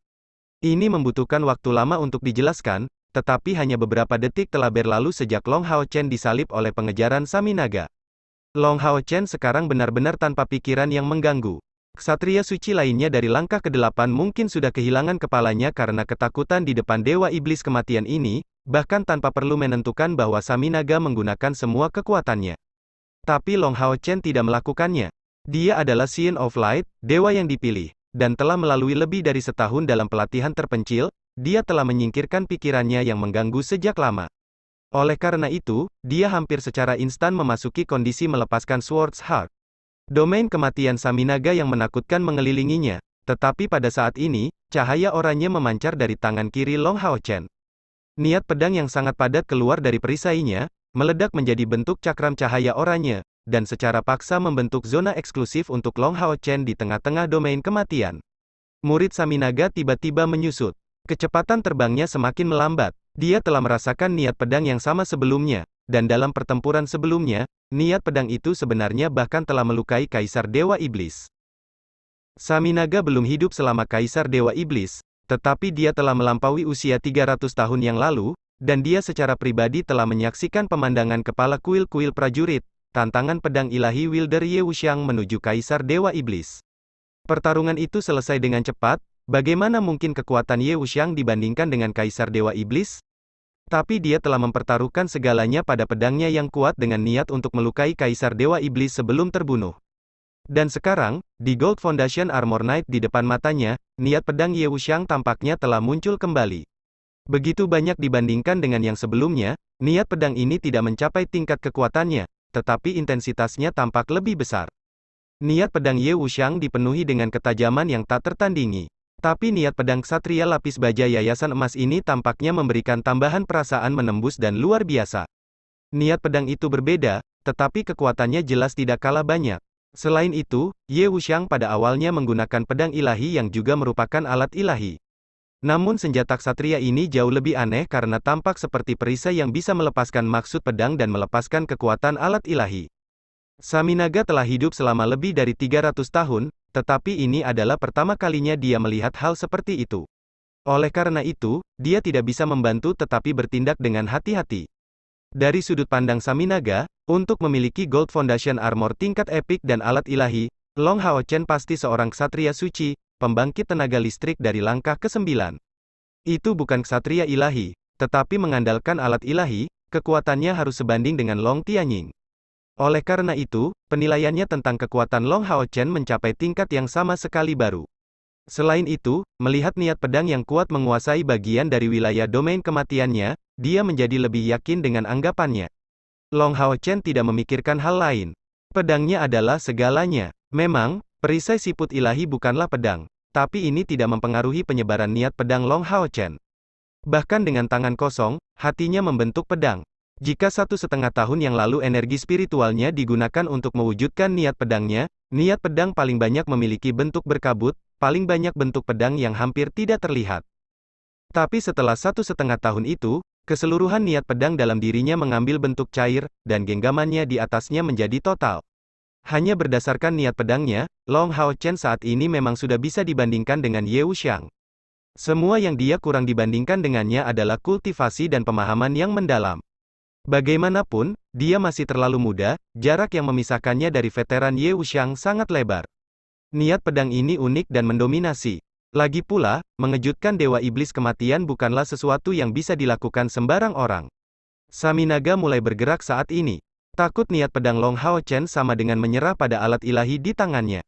Ini membutuhkan waktu lama untuk dijelaskan, tetapi hanya beberapa detik telah berlalu sejak Long Hao Chen disalib oleh pengejaran Saminaga. Long Hao Chen sekarang benar-benar tanpa pikiran yang mengganggu. Ksatria suci lainnya dari langkah ke-8 mungkin sudah kehilangan kepalanya karena ketakutan di depan Dewa Iblis Kematian ini, bahkan tanpa perlu menentukan bahwa Saminaga menggunakan semua kekuatannya. Tapi Long Hao Chen tidak melakukannya. Dia adalah Scion of Light, dewa yang dipilih, dan telah melalui lebih dari setahun dalam pelatihan terpencil, dia telah menyingkirkan pikirannya yang mengganggu sejak lama. Oleh karena itu, dia hampir secara instan memasuki kondisi melepaskan Sword's Heart. Domain kematian Saminaga yang menakutkan mengelilinginya, tetapi pada saat ini, cahaya oranye memancar dari tangan kiri Long Hao Chen. Niat pedang yang sangat padat keluar dari perisainya, meledak menjadi bentuk cakram cahaya oranye, dan secara paksa membentuk zona eksklusif untuk Long Hao Chen di tengah-tengah domain kematian. Murid Saminaga tiba-tiba menyusut. Kecepatan terbangnya semakin melambat. Dia telah merasakan niat pedang yang sama sebelumnya, dan dalam pertempuran sebelumnya, niat pedang itu sebenarnya bahkan telah melukai Kaisar Dewa Iblis. Saminaga belum hidup selama Kaisar Dewa Iblis, tetapi dia telah melampaui usia 300 tahun yang lalu, dan dia secara pribadi telah menyaksikan pemandangan kepala kuil-kuil prajurit, tantangan pedang ilahi Wilder Ye Wuxiang menuju Kaisar Dewa Iblis. Pertarungan itu selesai dengan cepat. Bagaimana mungkin kekuatan Ye Wuxiang dibandingkan dengan Kaisar Dewa Iblis? Tapi dia telah mempertaruhkan segalanya pada pedangnya yang kuat dengan niat untuk melukai Kaisar Dewa Iblis sebelum terbunuh. Dan sekarang, di Gold Foundation Armor Knight di depan matanya, niat pedang Ye Wuxiang tampaknya telah muncul kembali. Begitu banyak dibandingkan dengan yang sebelumnya, niat pedang ini tidak mencapai tingkat kekuatannya, tetapi intensitasnya tampak lebih besar. Niat pedang Ye Wuxiang dipenuhi dengan ketajaman yang tak tertandingi. Tapi niat pedang ksatria lapis baja yayasan emas ini tampaknya memberikan tambahan perasaan menembus dan luar biasa. Niat pedang itu berbeda, tetapi kekuatannya jelas tidak kalah banyak. Selain itu, Ye Wuxiang pada awalnya menggunakan pedang ilahi yang juga merupakan alat ilahi. Namun senjata ksatria ini jauh lebih aneh karena tampak seperti perisai yang bisa melepaskan maksud pedang dan melepaskan kekuatan alat ilahi. Saminaga telah hidup selama lebih dari 300 tahun, tetapi ini adalah pertama kalinya dia melihat hal seperti itu. Oleh karena itu, dia tidak bisa membantu tetapi bertindak dengan hati-hati. Dari sudut pandang Saminaga, untuk memiliki Gold Foundation Armor tingkat epik dan alat ilahi, Long Hao Chen pasti seorang ksatria suci, pembangkit tenaga listrik dari langkah ke-9. Itu bukan ksatria ilahi, tetapi mengandalkan alat ilahi, kekuatannya harus sebanding dengan Long Tianying. Oleh karena itu, penilaiannya tentang kekuatan Long Hao Chen mencapai tingkat yang sama sekali baru. Selain itu, melihat niat pedang yang kuat menguasai bagian dari wilayah domain kematiannya, dia menjadi lebih yakin dengan anggapannya. Long Hao Chen tidak memikirkan hal lain. Pedangnya adalah segalanya. Memang, perisai siput ilahi bukanlah pedang, tapi ini tidak mempengaruhi penyebaran niat pedang Long Hao Chen. Bahkan dengan tangan kosong, hatinya membentuk pedang. Jika 1,5 tahun yang lalu energi spiritualnya digunakan untuk mewujudkan niat pedangnya, niat pedang paling banyak memiliki bentuk berkabut, paling banyak bentuk pedang yang hampir tidak terlihat. Tapi setelah 1,5 tahun itu, keseluruhan niat pedang dalam dirinya mengambil bentuk cair, dan genggamannya di atasnya menjadi total. Hanya berdasarkan niat pedangnya, Long Hao Chen saat ini memang sudah bisa dibandingkan dengan Ye Wuxiang. Semua yang dia kurang dibandingkan dengannya adalah kultivasi dan pemahaman yang mendalam. Bagaimanapun, dia masih terlalu muda, jarak yang memisahkannya dari veteran Ye Wuxiang sangat lebar. Niat pedang ini unik dan mendominasi. Lagi pula, mengejutkan Dewa Iblis Kematian bukanlah sesuatu yang bisa dilakukan sembarang orang. Saminaga mulai bergerak saat ini. Takut niat pedang Long Hao Chen sama dengan menyerah pada alat ilahi di tangannya.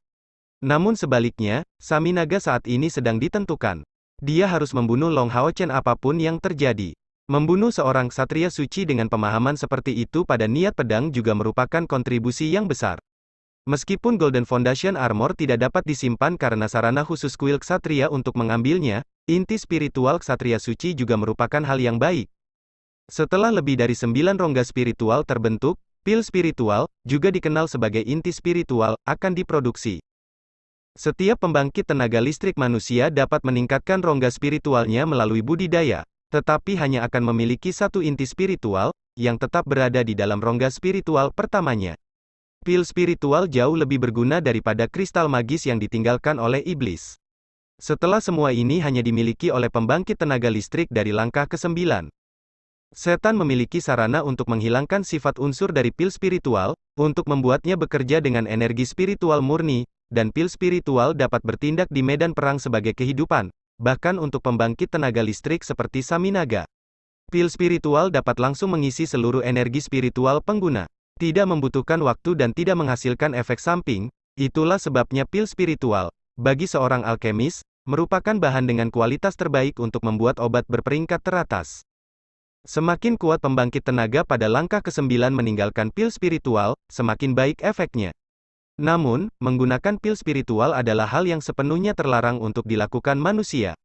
Namun sebaliknya, Saminaga saat ini sedang ditentukan. Dia harus membunuh Long Hao Chen apapun yang terjadi. Membunuh seorang ksatria suci dengan pemahaman seperti itu pada niat pedang juga merupakan kontribusi yang besar. Meskipun Golden Foundation Armor tidak dapat disimpan karena sarana khusus kuil ksatria untuk mengambilnya, inti spiritual ksatria suci juga merupakan hal yang baik. Setelah lebih dari 9 rongga spiritual terbentuk, Pil spiritual, juga dikenal sebagai inti spiritual, akan diproduksi. Setiap pembangkit tenaga listrik manusia dapat meningkatkan rongga spiritualnya melalui budidaya, tetapi hanya akan memiliki satu inti spiritual, yang tetap berada di dalam rongga spiritual pertamanya. Pil spiritual jauh lebih berguna daripada kristal magis yang ditinggalkan oleh iblis. Setelah semua ini hanya dimiliki oleh pembangkit tenaga listrik dari langkah ke-9. Setan memiliki sarana untuk menghilangkan sifat unsur dari pil spiritual, untuk membuatnya bekerja dengan energi spiritual murni, dan pil spiritual dapat bertindak di medan perang sebagai kehidupan, bahkan untuk pembangkit tenaga listrik seperti Saminaga. Pil spiritual dapat langsung mengisi seluruh energi spiritual pengguna. Tidak membutuhkan waktu dan tidak menghasilkan efek samping, itulah sebabnya pil spiritual, bagi seorang alkemis, merupakan bahan dengan kualitas terbaik untuk membuat obat berperingkat teratas. Semakin kuat pembangkit tenaga pada langkah ke-9 meninggalkan pil spiritual, semakin baik efeknya. Namun, menggunakan pil spiritual adalah hal yang sepenuhnya terlarang untuk dilakukan manusia.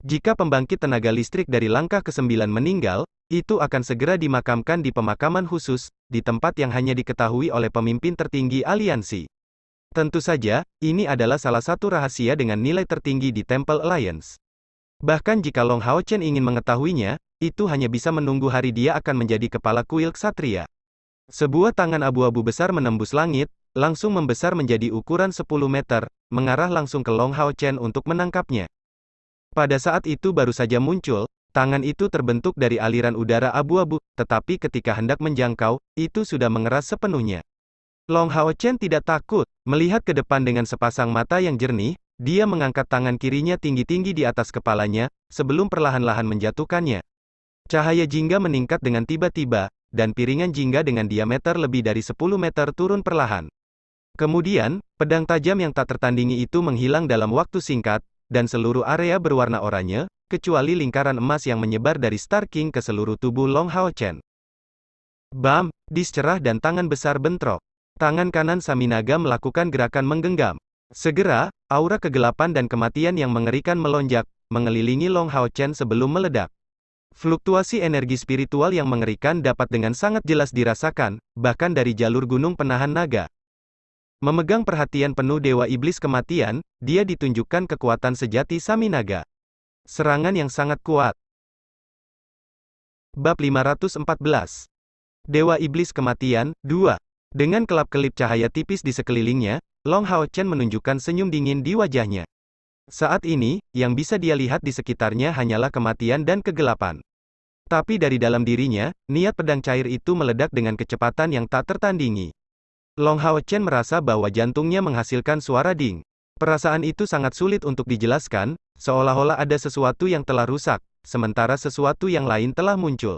Jika pembangkit tenaga listrik dari langkah ke-9 meninggal, itu akan segera dimakamkan di pemakaman khusus, di tempat yang hanya diketahui oleh pemimpin tertinggi aliansi. Tentu saja, ini adalah salah satu rahasia dengan nilai tertinggi di Temple Alliance. Bahkan jika Long Hao Chen ingin mengetahuinya, itu hanya bisa menunggu hari dia akan menjadi kepala kuil ksatria. Sebuah tangan abu-abu besar menembus langit, langsung membesar menjadi ukuran 10 meter, mengarah langsung ke Long Hao Chen untuk menangkapnya. Pada saat itu baru saja muncul, tangan itu terbentuk dari aliran udara abu-abu, tetapi ketika hendak menjangkau, itu sudah mengeras sepenuhnya. Long Hao Chen tidak takut, melihat ke depan dengan sepasang mata yang jernih, dia mengangkat tangan kirinya tinggi-tinggi di atas kepalanya, sebelum perlahan-lahan menjatuhkannya. Cahaya jingga meningkat dengan tiba-tiba, dan piringan jingga dengan diameter lebih dari 10 meter turun perlahan. Kemudian, pedang tajam yang tak tertandingi itu menghilang dalam waktu singkat, dan seluruh area berwarna oranye, kecuali lingkaran emas yang menyebar dari Star King ke seluruh tubuh Long Hao Chen. Bam! Dis cerah dan tangan besar bentrok. Tangan kanan Saminaga melakukan gerakan menggenggam. Segera, aura kegelapan dan kematian yang mengerikan melonjak, mengelilingi Long Hao Chen sebelum meledak. Fluktuasi energi spiritual yang mengerikan dapat dengan sangat jelas dirasakan, bahkan dari jalur gunung penahan naga. Memegang perhatian penuh Dewa Iblis Kematian, dia ditunjukkan kekuatan sejati Saminaga. Serangan yang sangat kuat. Bab 514. Dewa Iblis Kematian, 2. Dengan kelap-kelip cahaya tipis di sekelilingnya, Long Hao Chen menunjukkan senyum dingin di wajahnya. Saat ini, yang bisa dia lihat di sekitarnya hanyalah kematian dan kegelapan. Tapi dari dalam dirinya, niat pedang cair itu meledak dengan kecepatan yang tak tertandingi. Long Hao Chen merasa bahwa jantungnya menghasilkan suara ding. Perasaan itu sangat sulit untuk dijelaskan, seolah-olah ada sesuatu yang telah rusak, sementara sesuatu yang lain telah muncul.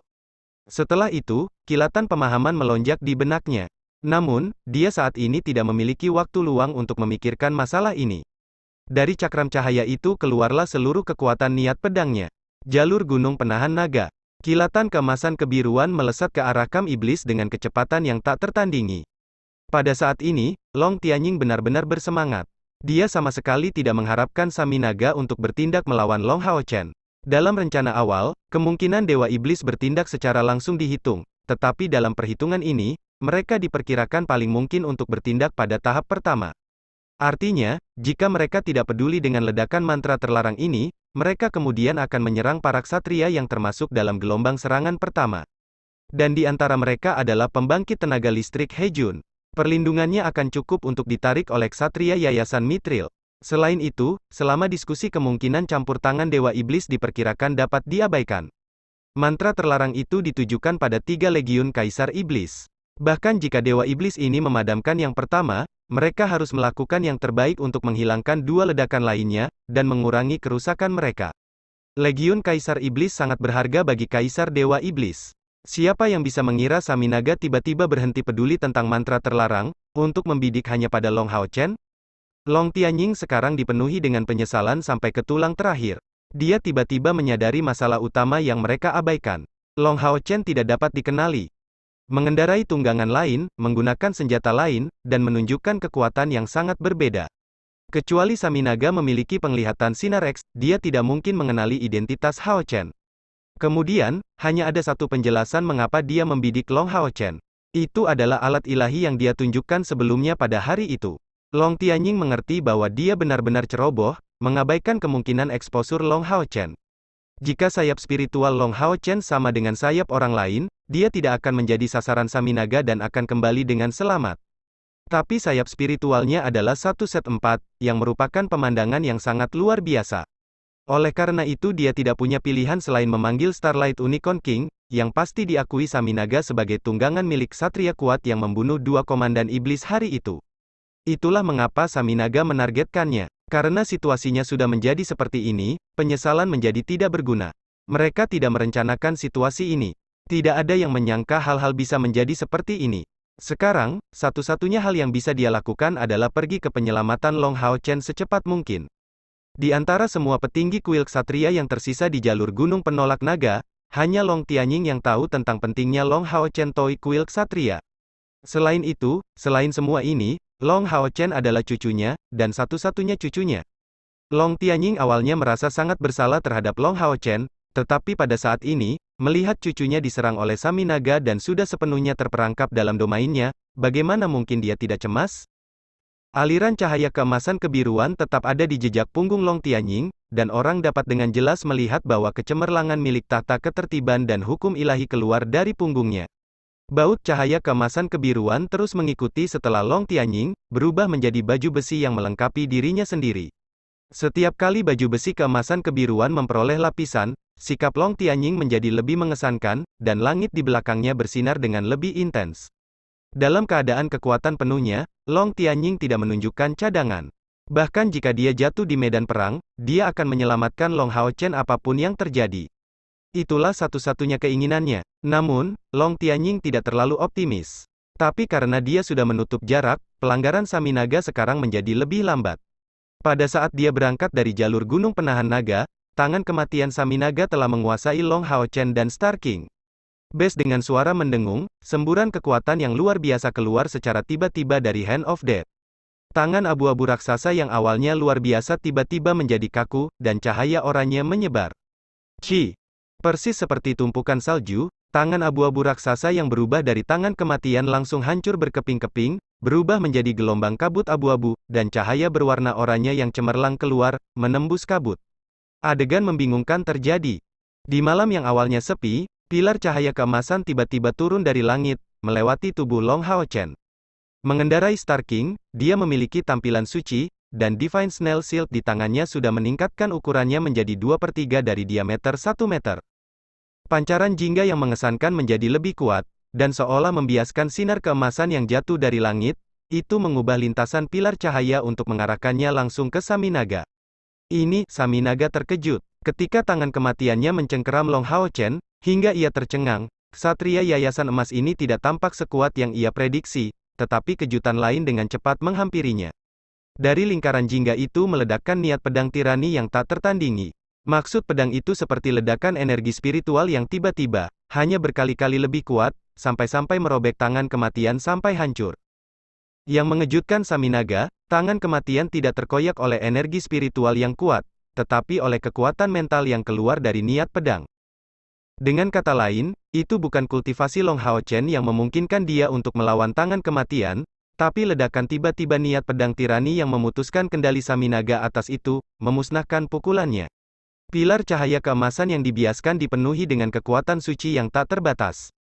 Setelah itu, kilatan pemahaman melonjak di benaknya. Namun, dia saat ini tidak memiliki waktu luang untuk memikirkan masalah ini. Dari cakram cahaya itu keluarlah seluruh kekuatan niat pedangnya. Jalur gunung penahan naga. Kilatan keemasan kebiruan melesat ke arah kam iblis dengan kecepatan yang tak tertandingi. Pada saat ini, Long Tianying benar-benar bersemangat. Dia sama sekali tidak mengharapkan Saminaga untuk bertindak melawan Long Hao Chen. Dalam rencana awal, kemungkinan Dewa Iblis bertindak secara langsung dihitung, tetapi dalam perhitungan ini, mereka diperkirakan paling mungkin untuk bertindak pada tahap pertama. Artinya, jika mereka tidak peduli dengan ledakan mantra terlarang ini, mereka kemudian akan menyerang para ksatria yang termasuk dalam gelombang serangan pertama. Dan di antara mereka adalah pembangkit tenaga listrik Hejun. Perlindungannya akan cukup untuk ditarik oleh ksatria Yayasan Mithril. Selain itu, selama diskusi kemungkinan campur tangan Dewa Iblis diperkirakan dapat diabaikan. Mantra terlarang itu ditujukan pada 3 legiun Kaisar Iblis. Bahkan jika Dewa Iblis ini memadamkan yang pertama, mereka harus melakukan yang terbaik untuk menghilangkan 2 ledakan lainnya, dan mengurangi kerusakan mereka. Legiun Kaisar Iblis sangat berharga bagi Kaisar Dewa Iblis. Siapa yang bisa mengira Saminaga tiba-tiba berhenti peduli tentang mantra terlarang, untuk membidik hanya pada Long Hao Chen? Long Tianying sekarang dipenuhi dengan penyesalan sampai ke tulang terakhir. Dia tiba-tiba menyadari masalah utama yang mereka abaikan. Long Hao Chen tidak dapat dikenali. Mengendarai tunggangan lain, menggunakan senjata lain, dan menunjukkan kekuatan yang sangat berbeda. Kecuali Saminaga memiliki penglihatan sinar X, dia tidak mungkin mengenali identitas Hao Chen. Kemudian, hanya ada satu penjelasan mengapa dia membidik Long Hao Chen. Itu adalah alat ilahi yang dia tunjukkan sebelumnya pada hari itu. Long Tianying mengerti bahwa dia benar-benar ceroboh, mengabaikan kemungkinan eksposur Long Hao Chen. Jika sayap spiritual Long Hao Chen sama dengan sayap orang lain, dia tidak akan menjadi sasaran Saminaga dan akan kembali dengan selamat. Tapi sayap spiritualnya adalah satu set 4, yang merupakan pemandangan yang sangat luar biasa. Oleh karena itu dia tidak punya pilihan selain memanggil Starlight Unicorn King, yang pasti diakui Saminaga sebagai tunggangan milik Satria kuat yang membunuh 2 komandan iblis hari itu. Itulah mengapa Saminaga menargetkannya. Karena situasinya sudah menjadi seperti ini, penyesalan menjadi tidak berguna. Mereka tidak merencanakan situasi ini. Tidak ada yang menyangka hal-hal bisa menjadi seperti ini. Sekarang, satu-satunya hal yang bisa dia lakukan adalah pergi ke penyelamatan Long Hao Chen secepat mungkin. Di antara semua petinggi kuil ksatria yang tersisa di jalur Gunung Penolak Naga, hanya Long Tianying yang tahu tentang pentingnya Long Hao Chen Toi kuil ksatria. Selain itu, selain semua ini, Long Hao Chen adalah cucunya, dan satu-satunya cucunya. Long Tianying awalnya merasa sangat bersalah terhadap Long Hao Chen, tetapi pada saat ini, melihat cucunya diserang oleh Saminaga dan sudah sepenuhnya terperangkap dalam domainnya, bagaimana mungkin dia tidak cemas? Aliran cahaya keemasan kebiruan tetap ada di jejak punggung Long Tianying, dan orang dapat dengan jelas melihat bahwa kecemerlangan milik tahta ketertiban dan hukum ilahi keluar dari punggungnya. Baut cahaya keemasan kebiruan terus mengikuti setelah Long Tianying, berubah menjadi baju besi yang melengkapi dirinya sendiri. Setiap kali baju besi keemasan kebiruan memperoleh lapisan, sikap Long Tianying menjadi lebih mengesankan, dan langit di belakangnya bersinar dengan lebih intens. Dalam keadaan kekuatan penuhnya, Long Tianying tidak menunjukkan cadangan. Bahkan jika dia jatuh di medan perang, dia akan menyelamatkan Long Hao Chen apapun yang terjadi. Itulah satu-satunya keinginannya. Namun, Long Tianying tidak terlalu optimis. Tapi karena dia sudah menutup jarak, pelanggaran Saminaga sekarang menjadi lebih lambat. Pada saat dia berangkat dari jalur Gunung Penahan Naga, tangan kematian Saminaga telah menguasai Long Hao Chen dan Star King. Bes dengan suara mendengung, semburan kekuatan yang luar biasa keluar secara tiba-tiba dari Hand of Death. Tangan abu-abu raksasa yang awalnya luar biasa tiba-tiba menjadi kaku, dan cahaya oranye menyebar. Ci! Persis seperti tumpukan salju, tangan abu-abu raksasa yang berubah dari tangan kematian langsung hancur berkeping-keping, berubah menjadi gelombang kabut abu-abu, dan cahaya berwarna oranye yang cemerlang keluar, menembus kabut. Adegan membingungkan terjadi. Di malam yang awalnya sepi, pilar cahaya keemasan tiba-tiba turun dari langit, melewati tubuh Long Hao Chen. Mengendarai Star King, dia memiliki tampilan suci, dan Divine Snail Shield di tangannya sudah meningkatkan ukurannya menjadi 2/3 dari diameter 1 meter. Pancaran jingga yang mengesankan menjadi lebih kuat, dan seolah membiaskan sinar keemasan yang jatuh dari langit, itu mengubah lintasan pilar cahaya untuk mengarahkannya langsung ke Saminaga. Saminaga terkejut. Ketika tangan kematiannya mencengkeram Long Hao Chen, hingga ia tercengang, ksatria Yayasan Emas ini tidak tampak sekuat yang ia prediksi, tetapi kejutan lain dengan cepat menghampirinya. Dari lingkaran jingga itu meledakkan niat pedang tirani yang tak tertandingi. Maksud pedang itu seperti ledakan energi spiritual yang tiba-tiba, hanya berkali-kali lebih kuat, sampai-sampai merobek tangan kematian sampai hancur. Yang mengejutkan Saminaga, tangan kematian tidak terkoyak oleh energi spiritual yang kuat, tetapi oleh kekuatan mental yang keluar dari niat pedang. Dengan kata lain, itu bukan kultivasi Long Hao Chen yang memungkinkan dia untuk melawan tangan kematian, tapi ledakan tiba-tiba niat pedang tirani yang memutuskan kendali Saminaga atas itu, memusnahkan pukulannya. Pilar cahaya keemasan yang dibiaskan dipenuhi dengan kekuatan suci yang tak terbatas.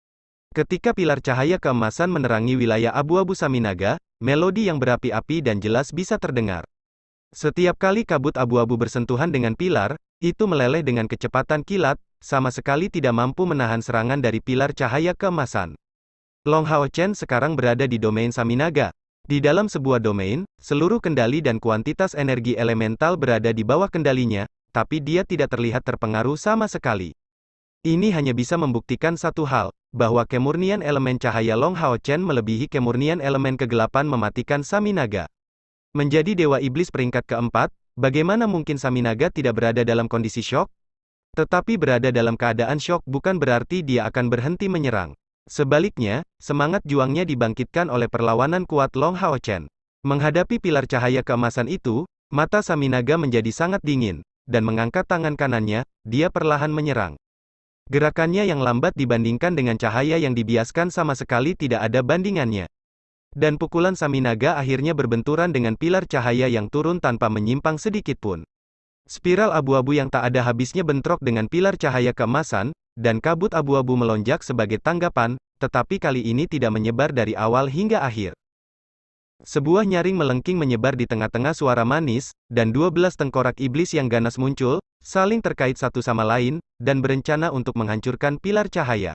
Ketika pilar cahaya keemasan menerangi wilayah abu-abu Saminaga, melodi yang berapi-api dan jelas bisa terdengar. Setiap kali kabut abu-abu bersentuhan dengan pilar, itu meleleh dengan kecepatan kilat, sama sekali tidak mampu menahan serangan dari pilar cahaya keemasan. Long Hao Chen sekarang berada di domain Saminaga. Di dalam sebuah domain, seluruh kendali dan kuantitas energi elemental berada di bawah kendalinya, tapi dia tidak terlihat terpengaruh sama sekali. Ini hanya bisa membuktikan satu hal, bahwa kemurnian elemen cahaya Long Hao Chen melebihi kemurnian elemen kegelapan mematikan Saminaga. Menjadi Dewa Iblis peringkat keempat, bagaimana mungkin Saminaga tidak berada dalam kondisi syok? Tetapi berada dalam keadaan syok bukan berarti dia akan berhenti menyerang. Sebaliknya, semangat juangnya dibangkitkan oleh perlawanan kuat Long Hao Chen. Menghadapi pilar cahaya keemasan itu, mata Saminaga menjadi sangat dingin, dan mengangkat tangan kanannya, dia perlahan menyerang. Gerakannya yang lambat dibandingkan dengan cahaya yang dibiaskan sama sekali tidak ada bandingannya. Dan pukulan Saminaga akhirnya berbenturan dengan pilar cahaya yang turun tanpa menyimpang sedikit pun. Spiral abu-abu yang tak ada habisnya bentrok dengan pilar cahaya keemasan, dan kabut abu-abu melonjak sebagai tanggapan, tetapi kali ini tidak menyebar dari awal hingga akhir. Sebuah nyaring melengking menyebar di tengah-tengah suara manis, dan 12 tengkorak iblis yang ganas muncul, saling terkait satu sama lain, dan berencana untuk menghancurkan pilar cahaya.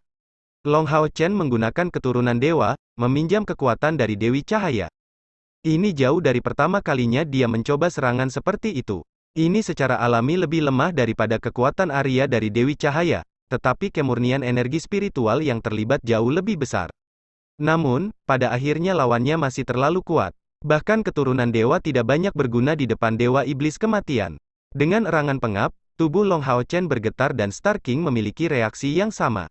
Long Hao Chen menggunakan keturunan dewa, meminjam kekuatan dari Dewi Cahaya. Ini jauh dari pertama kalinya dia mencoba serangan seperti itu. Ini secara alami lebih lemah daripada kekuatan Arya dari Dewi Cahaya, tetapi kemurnian energi spiritual yang terlibat jauh lebih besar. Namun, pada akhirnya lawannya masih terlalu kuat. Bahkan keturunan dewa tidak banyak berguna di depan dewa iblis kematian. Dengan erangan pengap, tubuh Long Hao Chen bergetar dan Star King memiliki reaksi yang sama.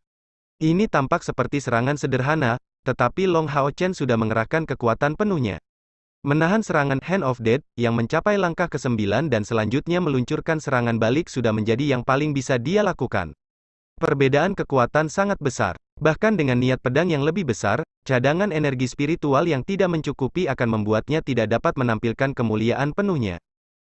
Ini tampak seperti serangan sederhana, tetapi Long Hao Chen sudah mengerahkan kekuatan penuhnya. Menahan serangan Hand of Death, yang mencapai langkah ke-9 dan selanjutnya meluncurkan serangan balik sudah menjadi yang paling bisa dia lakukan. Perbedaan kekuatan sangat besar. Bahkan dengan niat pedang yang lebih besar, cadangan energi spiritual yang tidak mencukupi akan membuatnya tidak dapat menampilkan kemuliaan penuhnya.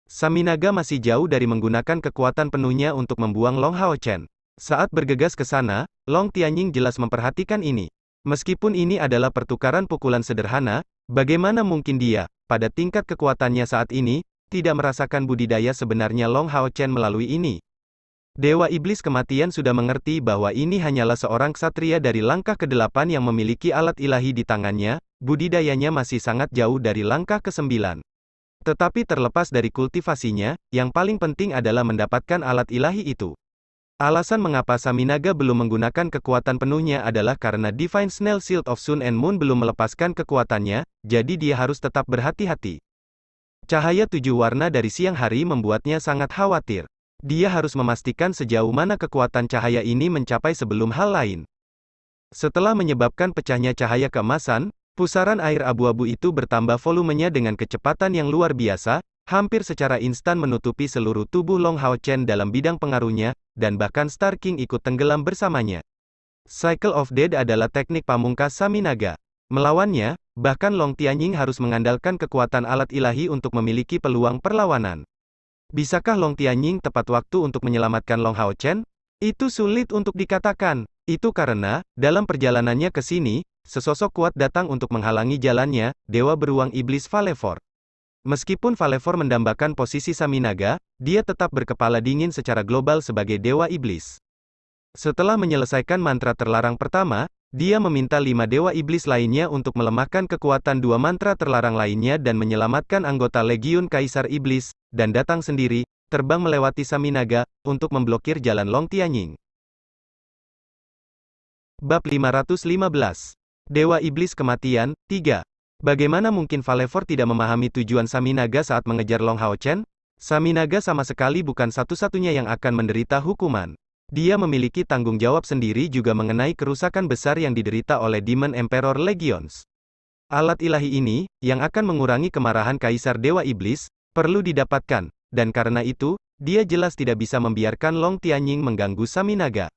Saminaga masih jauh dari menggunakan kekuatan penuhnya untuk membuang Long Hao Chen. Saat bergegas ke sana, Long Tianying jelas memperhatikan ini. Meskipun ini adalah pertukaran pukulan sederhana, bagaimana mungkin dia, pada tingkat kekuatannya saat ini, tidak merasakan budidaya sebenarnya Long Hao Chen melalui ini. Dewa Iblis Kematian sudah mengerti bahwa ini hanyalah seorang ksatria dari langkah ke-8 yang memiliki alat ilahi di tangannya, budidayanya masih sangat jauh dari langkah ke-9. Tetapi terlepas dari kultivasinya, yang paling penting adalah mendapatkan alat ilahi itu. Alasan mengapa Saminaga belum menggunakan kekuatan penuhnya adalah karena Divine Snail Shield of Sun and Moon belum melepaskan kekuatannya, jadi dia harus tetap berhati-hati. Cahaya 7 warna dari siang hari membuatnya sangat khawatir. Dia harus memastikan sejauh mana kekuatan cahaya ini mencapai sebelum hal lain. Setelah menyebabkan pecahnya cahaya keemasan, pusaran air abu-abu itu bertambah volumenya dengan kecepatan yang luar biasa, hampir secara instan menutupi seluruh tubuh Long Hao Chen dalam bidang pengaruhnya, dan bahkan Star King ikut tenggelam bersamanya. Cycle of Death adalah teknik pamungkas Saminaga. Melawannya, bahkan Long Tianying harus mengandalkan kekuatan alat ilahi untuk memiliki peluang perlawanan. Bisakah Long Tianying tepat waktu untuk menyelamatkan Long Hao Chen? Itu sulit untuk dikatakan. Itu karena, dalam perjalanannya ke sini, sesosok kuat datang untuk menghalangi jalannya, Dewa Beruang Iblis Falefor. Meskipun Falefor mendambakan posisi Saminaga, dia tetap berkepala dingin secara global sebagai Dewa Iblis. Setelah menyelesaikan mantra terlarang pertama, dia meminta 5 Dewa Iblis lainnya untuk melemahkan kekuatan 2 mantra terlarang lainnya dan menyelamatkan anggota Legiun Kaisar Iblis, dan datang sendiri, terbang melewati Saminaga, untuk memblokir jalan Long Tianying. Bab 515. Dewa Iblis Kematian, 3. Bagaimana mungkin Falefor tidak memahami tujuan Saminaga saat mengejar Long Hao Chen? Saminaga sama sekali bukan satu-satunya yang akan menderita hukuman. Dia memiliki tanggung jawab sendiri juga mengenai kerusakan besar yang diderita oleh Demon Emperor Legions. Alat ilahi ini, yang akan mengurangi kemarahan Kaisar Dewa Iblis, perlu didapatkan, dan karena itu, dia jelas tidak bisa membiarkan Long Tianying mengganggu Saminaga.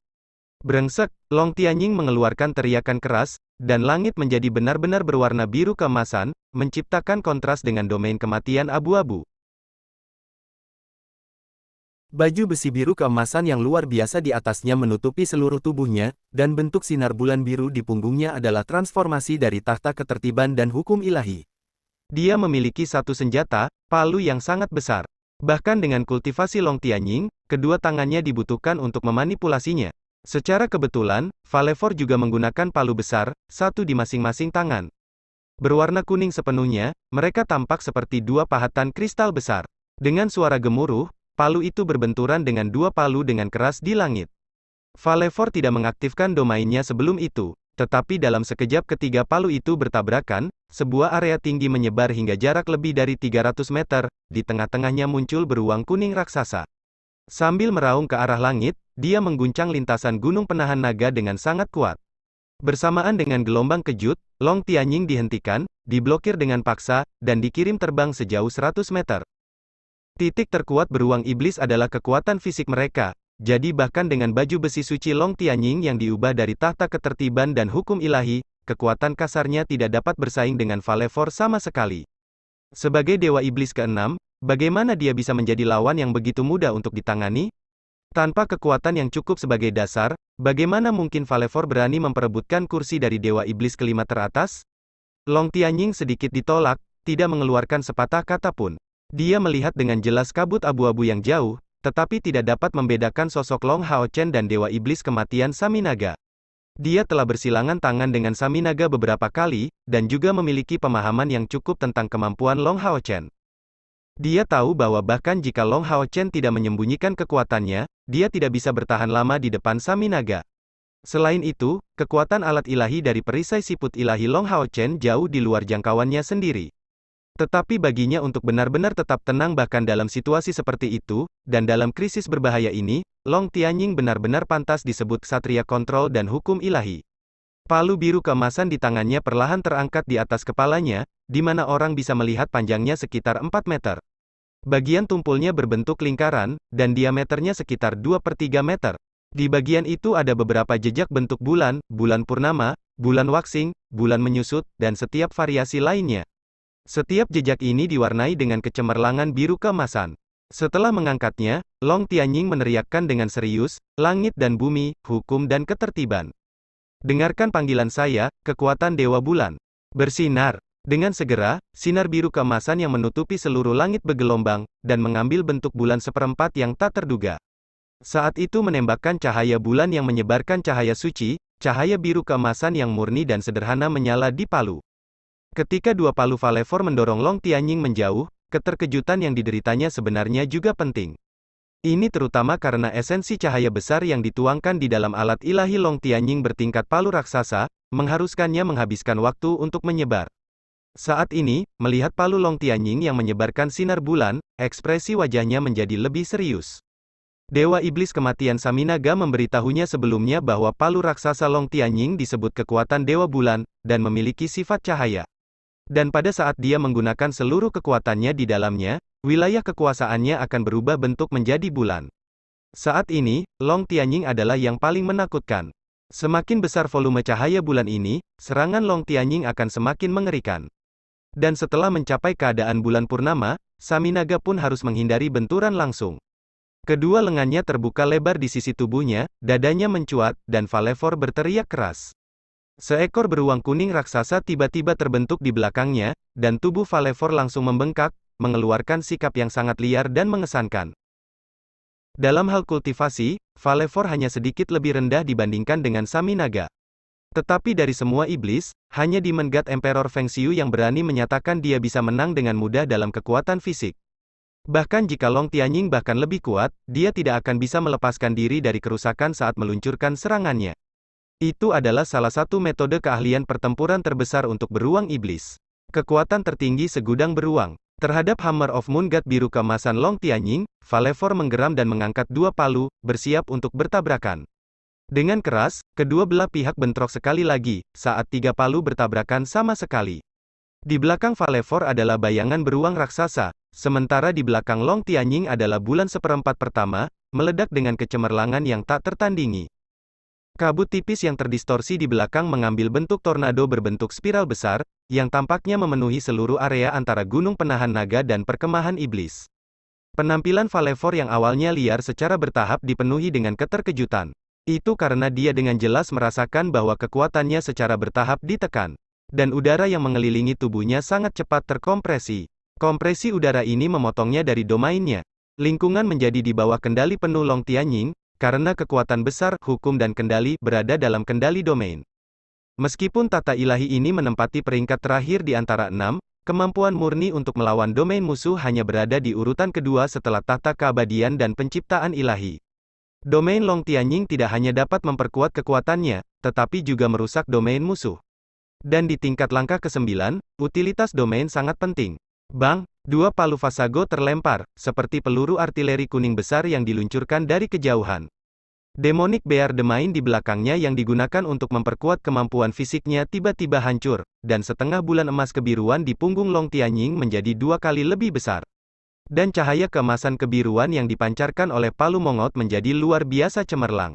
Brengsek, Long Tianying mengeluarkan teriakan keras, dan langit menjadi benar-benar berwarna biru keemasan, menciptakan kontras dengan domain kematian abu-abu. Baju besi biru keemasan yang luar biasa di atasnya menutupi seluruh tubuhnya, dan bentuk sinar bulan biru di punggungnya adalah transformasi dari tahta ketertiban dan hukum ilahi. Dia memiliki satu senjata, palu yang sangat besar. Bahkan dengan kultivasi Long Tianying, kedua tangannya dibutuhkan untuk memanipulasinya. Secara kebetulan, Falefor juga menggunakan palu besar, satu di masing-masing tangan. Berwarna kuning sepenuhnya, mereka tampak seperti dua pahatan kristal besar. Dengan suara gemuruh, palu itu berbenturan dengan dua palu dengan keras di langit. Falefor tidak mengaktifkan domainnya sebelum itu, tetapi dalam sekejap ketiga palu itu bertabrakan, sebuah area tinggi menyebar hingga jarak lebih dari 300 meter, di tengah-tengahnya muncul beruang kuning raksasa. Sambil meraung ke arah langit, dia mengguncang lintasan gunung penahan naga dengan sangat kuat. Bersamaan dengan gelombang kejut, Long Tianying dihentikan, diblokir dengan paksa, dan dikirim terbang sejauh 100 meter. Titik terkuat beruang iblis adalah kekuatan fisik mereka, jadi bahkan dengan baju besi suci Long Tianying yang diubah dari tahta ketertiban dan hukum ilahi, kekuatan kasarnya tidak dapat bersaing dengan Falefor sama sekali. Sebagai Dewa Iblis ke-6, bagaimana dia bisa menjadi lawan yang begitu mudah untuk ditangani? Tanpa kekuatan yang cukup sebagai dasar, bagaimana mungkin Falefor berani memperebutkan kursi dari Dewa Iblis kelima teratas? Long Tianying sedikit ditolak, tidak mengeluarkan sepatah kata pun. Dia melihat dengan jelas kabut abu-abu yang jauh, tetapi tidak dapat membedakan sosok Long Hao Chen dan Dewa Iblis Kematian Saminaga. Dia telah bersilangan tangan dengan Saminaga beberapa kali, dan juga memiliki pemahaman yang cukup tentang kemampuan Long Hao Chen. Dia tahu bahwa bahkan jika Long Hao Chen tidak menyembunyikan kekuatannya, dia tidak bisa bertahan lama di depan Saminaga. Selain itu, kekuatan alat ilahi dari perisai siput ilahi Long Hao Chen jauh di luar jangkauannya sendiri. Tetapi baginya untuk benar-benar tetap tenang bahkan dalam situasi seperti itu, dan dalam krisis berbahaya ini, Long Tianying benar-benar pantas disebut ksatria kontrol dan hukum ilahi. Palu biru keemasan di tangannya perlahan terangkat di atas kepalanya, di mana orang bisa melihat panjangnya sekitar 4 meter. Bagian tumpulnya berbentuk lingkaran, dan diameternya sekitar 2/3 meter. Di bagian itu ada beberapa jejak bentuk bulan, bulan purnama, bulan waxing, bulan menyusut, dan setiap variasi lainnya. Setiap jejak ini diwarnai dengan kecemerlangan biru keemasan. Setelah mengangkatnya, Long Tianying meneriakkan dengan serius, "Langit dan bumi, hukum dan ketertiban. Dengarkan panggilan saya, kekuatan Dewa Bulan. Bersinar." Dengan segera, sinar biru keemasan yang menutupi seluruh langit bergelombang, dan mengambil bentuk bulan seperempat yang tak terduga. Saat itu menembakkan cahaya bulan yang menyebarkan cahaya suci, cahaya biru keemasan yang murni dan sederhana menyala di palu. Ketika dua palu Falefor mendorong Long Tianying menjauh, keterkejutan yang dideritanya sebenarnya juga penting. Ini terutama karena esensi cahaya besar yang dituangkan di dalam alat ilahi Long Tianying bertingkat palu raksasa, mengharuskannya menghabiskan waktu untuk menyebar. Saat ini, melihat palu Long Tianying yang menyebarkan sinar bulan, ekspresi wajahnya menjadi lebih serius. Dewa Iblis Kematian Saminaga memberitahunya sebelumnya bahwa palu raksasa Long Tianying disebut kekuatan Dewa Bulan, dan memiliki sifat cahaya. Dan pada saat dia menggunakan seluruh kekuatannya di dalamnya, wilayah kekuasaannya akan berubah bentuk menjadi bulan. Saat ini, Long Tianying adalah yang paling menakutkan. Semakin besar volume cahaya bulan ini, serangan Long Tianying akan semakin mengerikan. Dan setelah mencapai keadaan bulan purnama, Saminaga pun harus menghindari benturan langsung. Kedua lengannya terbuka lebar di sisi tubuhnya, dadanya mencuat, dan Falefor berteriak keras. Seekor beruang kuning raksasa tiba-tiba terbentuk di belakangnya, dan tubuh Falefor langsung membengkak, mengeluarkan sikap yang sangat liar dan mengesankan. Dalam hal kultivasi, Falefor hanya sedikit lebih rendah dibandingkan dengan Saminaga. Tetapi dari semua iblis, hanya Demon God Emperor Feng Xiu yang berani menyatakan dia bisa menang dengan mudah dalam kekuatan fisik. Bahkan jika Long Tianying bahkan lebih kuat, dia tidak akan bisa melepaskan diri dari kerusakan saat meluncurkan serangannya. Itu adalah salah satu metode keahlian pertempuran terbesar untuk beruang iblis. Kekuatan tertinggi segudang beruang. Terhadap Hammer of Moon God biru keemasan Long Tianying, Falefor menggeram dan mengangkat dua palu, bersiap untuk bertabrakan. Dengan keras, kedua belah pihak bentrok sekali lagi, saat tiga palu bertabrakan sama sekali. Di belakang Falefor adalah bayangan beruang raksasa, sementara di belakang Long Tianying adalah bulan seperempat pertama, meledak dengan kecemerlangan yang tak tertandingi. Kabut tipis yang terdistorsi di belakang mengambil bentuk tornado berbentuk spiral besar, yang tampaknya memenuhi seluruh area antara gunung penahan naga dan perkemahan iblis. Penampilan Falefor yang awalnya liar secara bertahap dipenuhi dengan keterkejutan. Itu karena dia dengan jelas merasakan bahwa kekuatannya secara bertahap ditekan. Dan udara yang mengelilingi tubuhnya sangat cepat terkompresi. Kompresi udara ini memotongnya dari domainnya. Lingkungan menjadi di bawah kendali penuh Long Tianying, karena kekuatan besar, hukum dan kendali, berada dalam kendali domain. Meskipun tata ilahi ini menempati peringkat terakhir di antara 6, kemampuan murni untuk melawan domain musuh hanya berada di urutan kedua setelah tata keabadian dan penciptaan ilahi. Domain Long Tianying tidak hanya dapat memperkuat kekuatannya, tetapi juga merusak domain musuh. Dan di tingkat langkah ke-9, utilitas domain sangat penting. Bang! Dua palu Fasago terlempar, seperti peluru artileri kuning besar yang diluncurkan dari kejauhan. Demonic Bear Domain di belakangnya yang digunakan untuk memperkuat kemampuan fisiknya tiba-tiba hancur, dan setengah bulan emas kebiruan di punggung Long Tianying menjadi 2 kali lebih besar. Dan cahaya keemasan kebiruan yang dipancarkan oleh palu Mongot menjadi luar biasa cemerlang.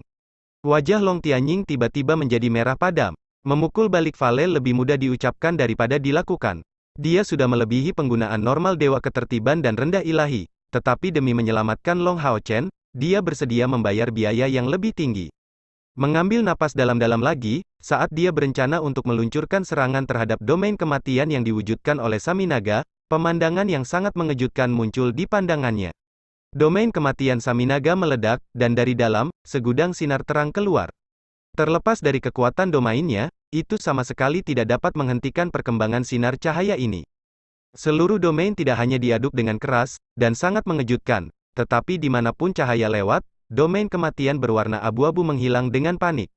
Wajah Long Tianying tiba-tiba menjadi merah padam. Memukul balik Vale lebih mudah diucapkan daripada dilakukan. Dia sudah melebihi penggunaan normal Dewa Ketertiban dan Rendah Ilahi. Tetapi demi menyelamatkan Long Hao Chen, dia bersedia membayar biaya yang lebih tinggi. Mengambil napas dalam-dalam lagi, saat dia berencana untuk meluncurkan serangan terhadap domain kematian yang diwujudkan oleh Saminaga, pemandangan yang sangat mengejutkan muncul di pandangannya. Domain kematian Saminaga meledak, dan dari dalam, segudang sinar terang keluar. Terlepas dari kekuatan domainnya, itu sama sekali tidak dapat menghentikan perkembangan sinar cahaya ini. Seluruh domain tidak hanya diaduk dengan keras, dan sangat mengejutkan, tetapi dimanapun cahaya lewat, domain kematian berwarna abu-abu menghilang dengan panik.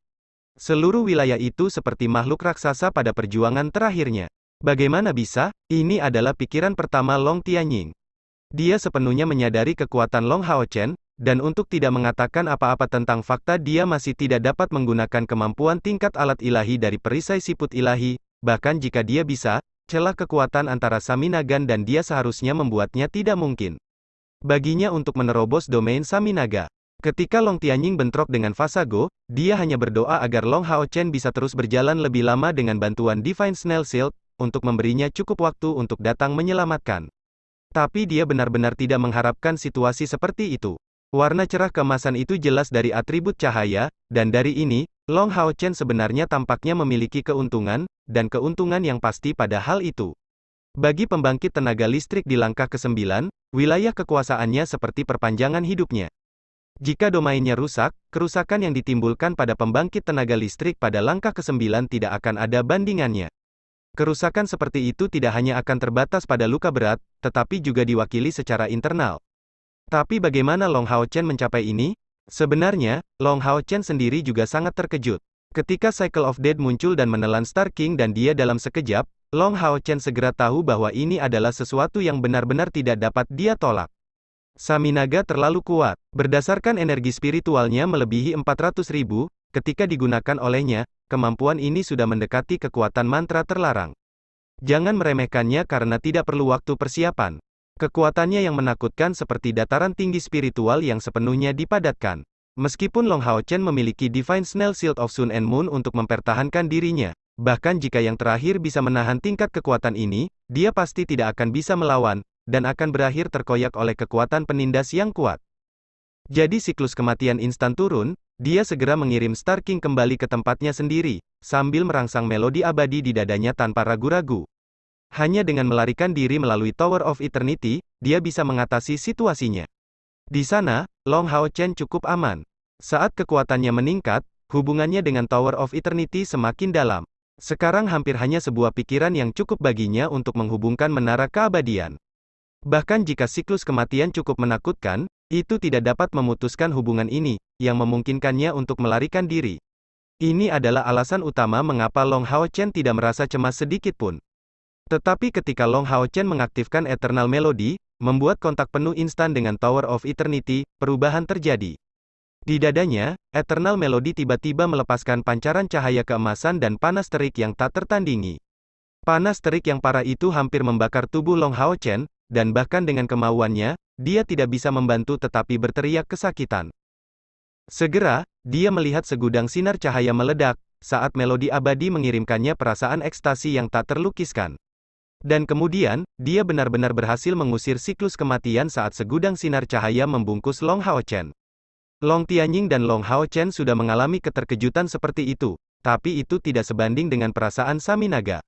Seluruh wilayah itu seperti makhluk raksasa pada perjuangan terakhirnya. Bagaimana bisa? Ini adalah pikiran pertama Long Tianying. Dia sepenuhnya menyadari kekuatan Long Hao Chen, dan untuk tidak mengatakan apa-apa tentang fakta dia masih tidak dapat menggunakan kemampuan tingkat alat ilahi dari perisai siput ilahi, bahkan jika dia bisa, celah kekuatan antara Saminagan dan dia seharusnya membuatnya tidak mungkin baginya untuk menerobos domain Saminaga. Ketika Long Tianying bentrok dengan Vasago, dia hanya berdoa agar Long Hao Chen bisa terus berjalan lebih lama dengan bantuan Divine Snail Shield, untuk memberinya cukup waktu untuk datang menyelamatkan. Tapi dia benar-benar tidak mengharapkan situasi seperti itu. Warna cerah keemasan itu jelas dari atribut cahaya, dan dari ini, Long Hao Chen sebenarnya tampaknya memiliki keuntungan, dan keuntungan yang pasti pada hal itu. Bagi pembangkit tenaga listrik di langkah ke-9, wilayah kekuasaannya seperti perpanjangan hidupnya. Jika domainnya rusak, kerusakan yang ditimbulkan pada pembangkit tenaga listrik pada langkah ke-9 tidak akan ada bandingannya. Kerusakan seperti itu tidak hanya akan terbatas pada luka berat, tetapi juga diwakili secara internal. Tapi bagaimana Long Hao Chen mencapai ini? Sebenarnya, Long Hao Chen sendiri juga sangat terkejut. Ketika Cycle of Death muncul dan menelan Star King dan dia dalam sekejap, Long Hao Chen segera tahu bahwa ini adalah sesuatu yang benar-benar tidak dapat dia tolak. Saminaga terlalu kuat. Berdasarkan energi spiritualnya melebihi 400.000, ketika digunakan olehnya, kemampuan ini sudah mendekati kekuatan mantra terlarang. Jangan meremehkannya karena tidak perlu waktu persiapan. Kekuatannya yang menakutkan seperti dataran tinggi spiritual yang sepenuhnya dipadatkan. Meskipun Long Hao Chen memiliki Divine Snail Shield of Sun and Moon untuk mempertahankan dirinya, bahkan jika yang terakhir bisa menahan tingkat kekuatan ini, dia pasti tidak akan bisa melawan, dan akan berakhir terkoyak oleh kekuatan penindas yang kuat. Jadi siklus kematian instan turun, dia segera mengirim Star King kembali ke tempatnya sendiri, sambil merangsang melodi abadi di dadanya tanpa ragu-ragu. Hanya dengan melarikan diri melalui Tower of Eternity, dia bisa mengatasi situasinya. Di sana, Long Hao Chen cukup aman. Saat kekuatannya meningkat, hubungannya dengan Tower of Eternity semakin dalam. Sekarang hampir hanya sebuah pikiran yang cukup baginya untuk menghubungkan menara keabadian. Bahkan jika siklus kematian cukup menakutkan, itu tidak dapat memutuskan hubungan ini, yang memungkinkannya untuk melarikan diri. Ini adalah alasan utama mengapa Long Hao Chen tidak merasa cemas sedikit pun. Tetapi ketika Long Hao Chen mengaktifkan Eternal Melody, membuat kontak penuh instan dengan Tower of Eternity, perubahan terjadi. Di dadanya, Eternal Melody tiba-tiba melepaskan pancaran cahaya keemasan dan panas terik yang tak tertandingi. Panas terik yang parah itu hampir membakar tubuh Long Hao Chen, dan bahkan dengan kemauannya, dia tidak bisa membantu tetapi berteriak kesakitan. Segera, dia melihat segudang sinar cahaya meledak, saat melodi abadi mengirimkannya perasaan ekstasi yang tak terlukiskan. Dan kemudian, dia benar-benar berhasil mengusir siklus kematian saat segudang sinar cahaya membungkus Long Hao Chen. Long Tianying dan Long Hao Chen sudah mengalami keterkejutan seperti itu, tapi itu tidak sebanding dengan perasaan Saminaga.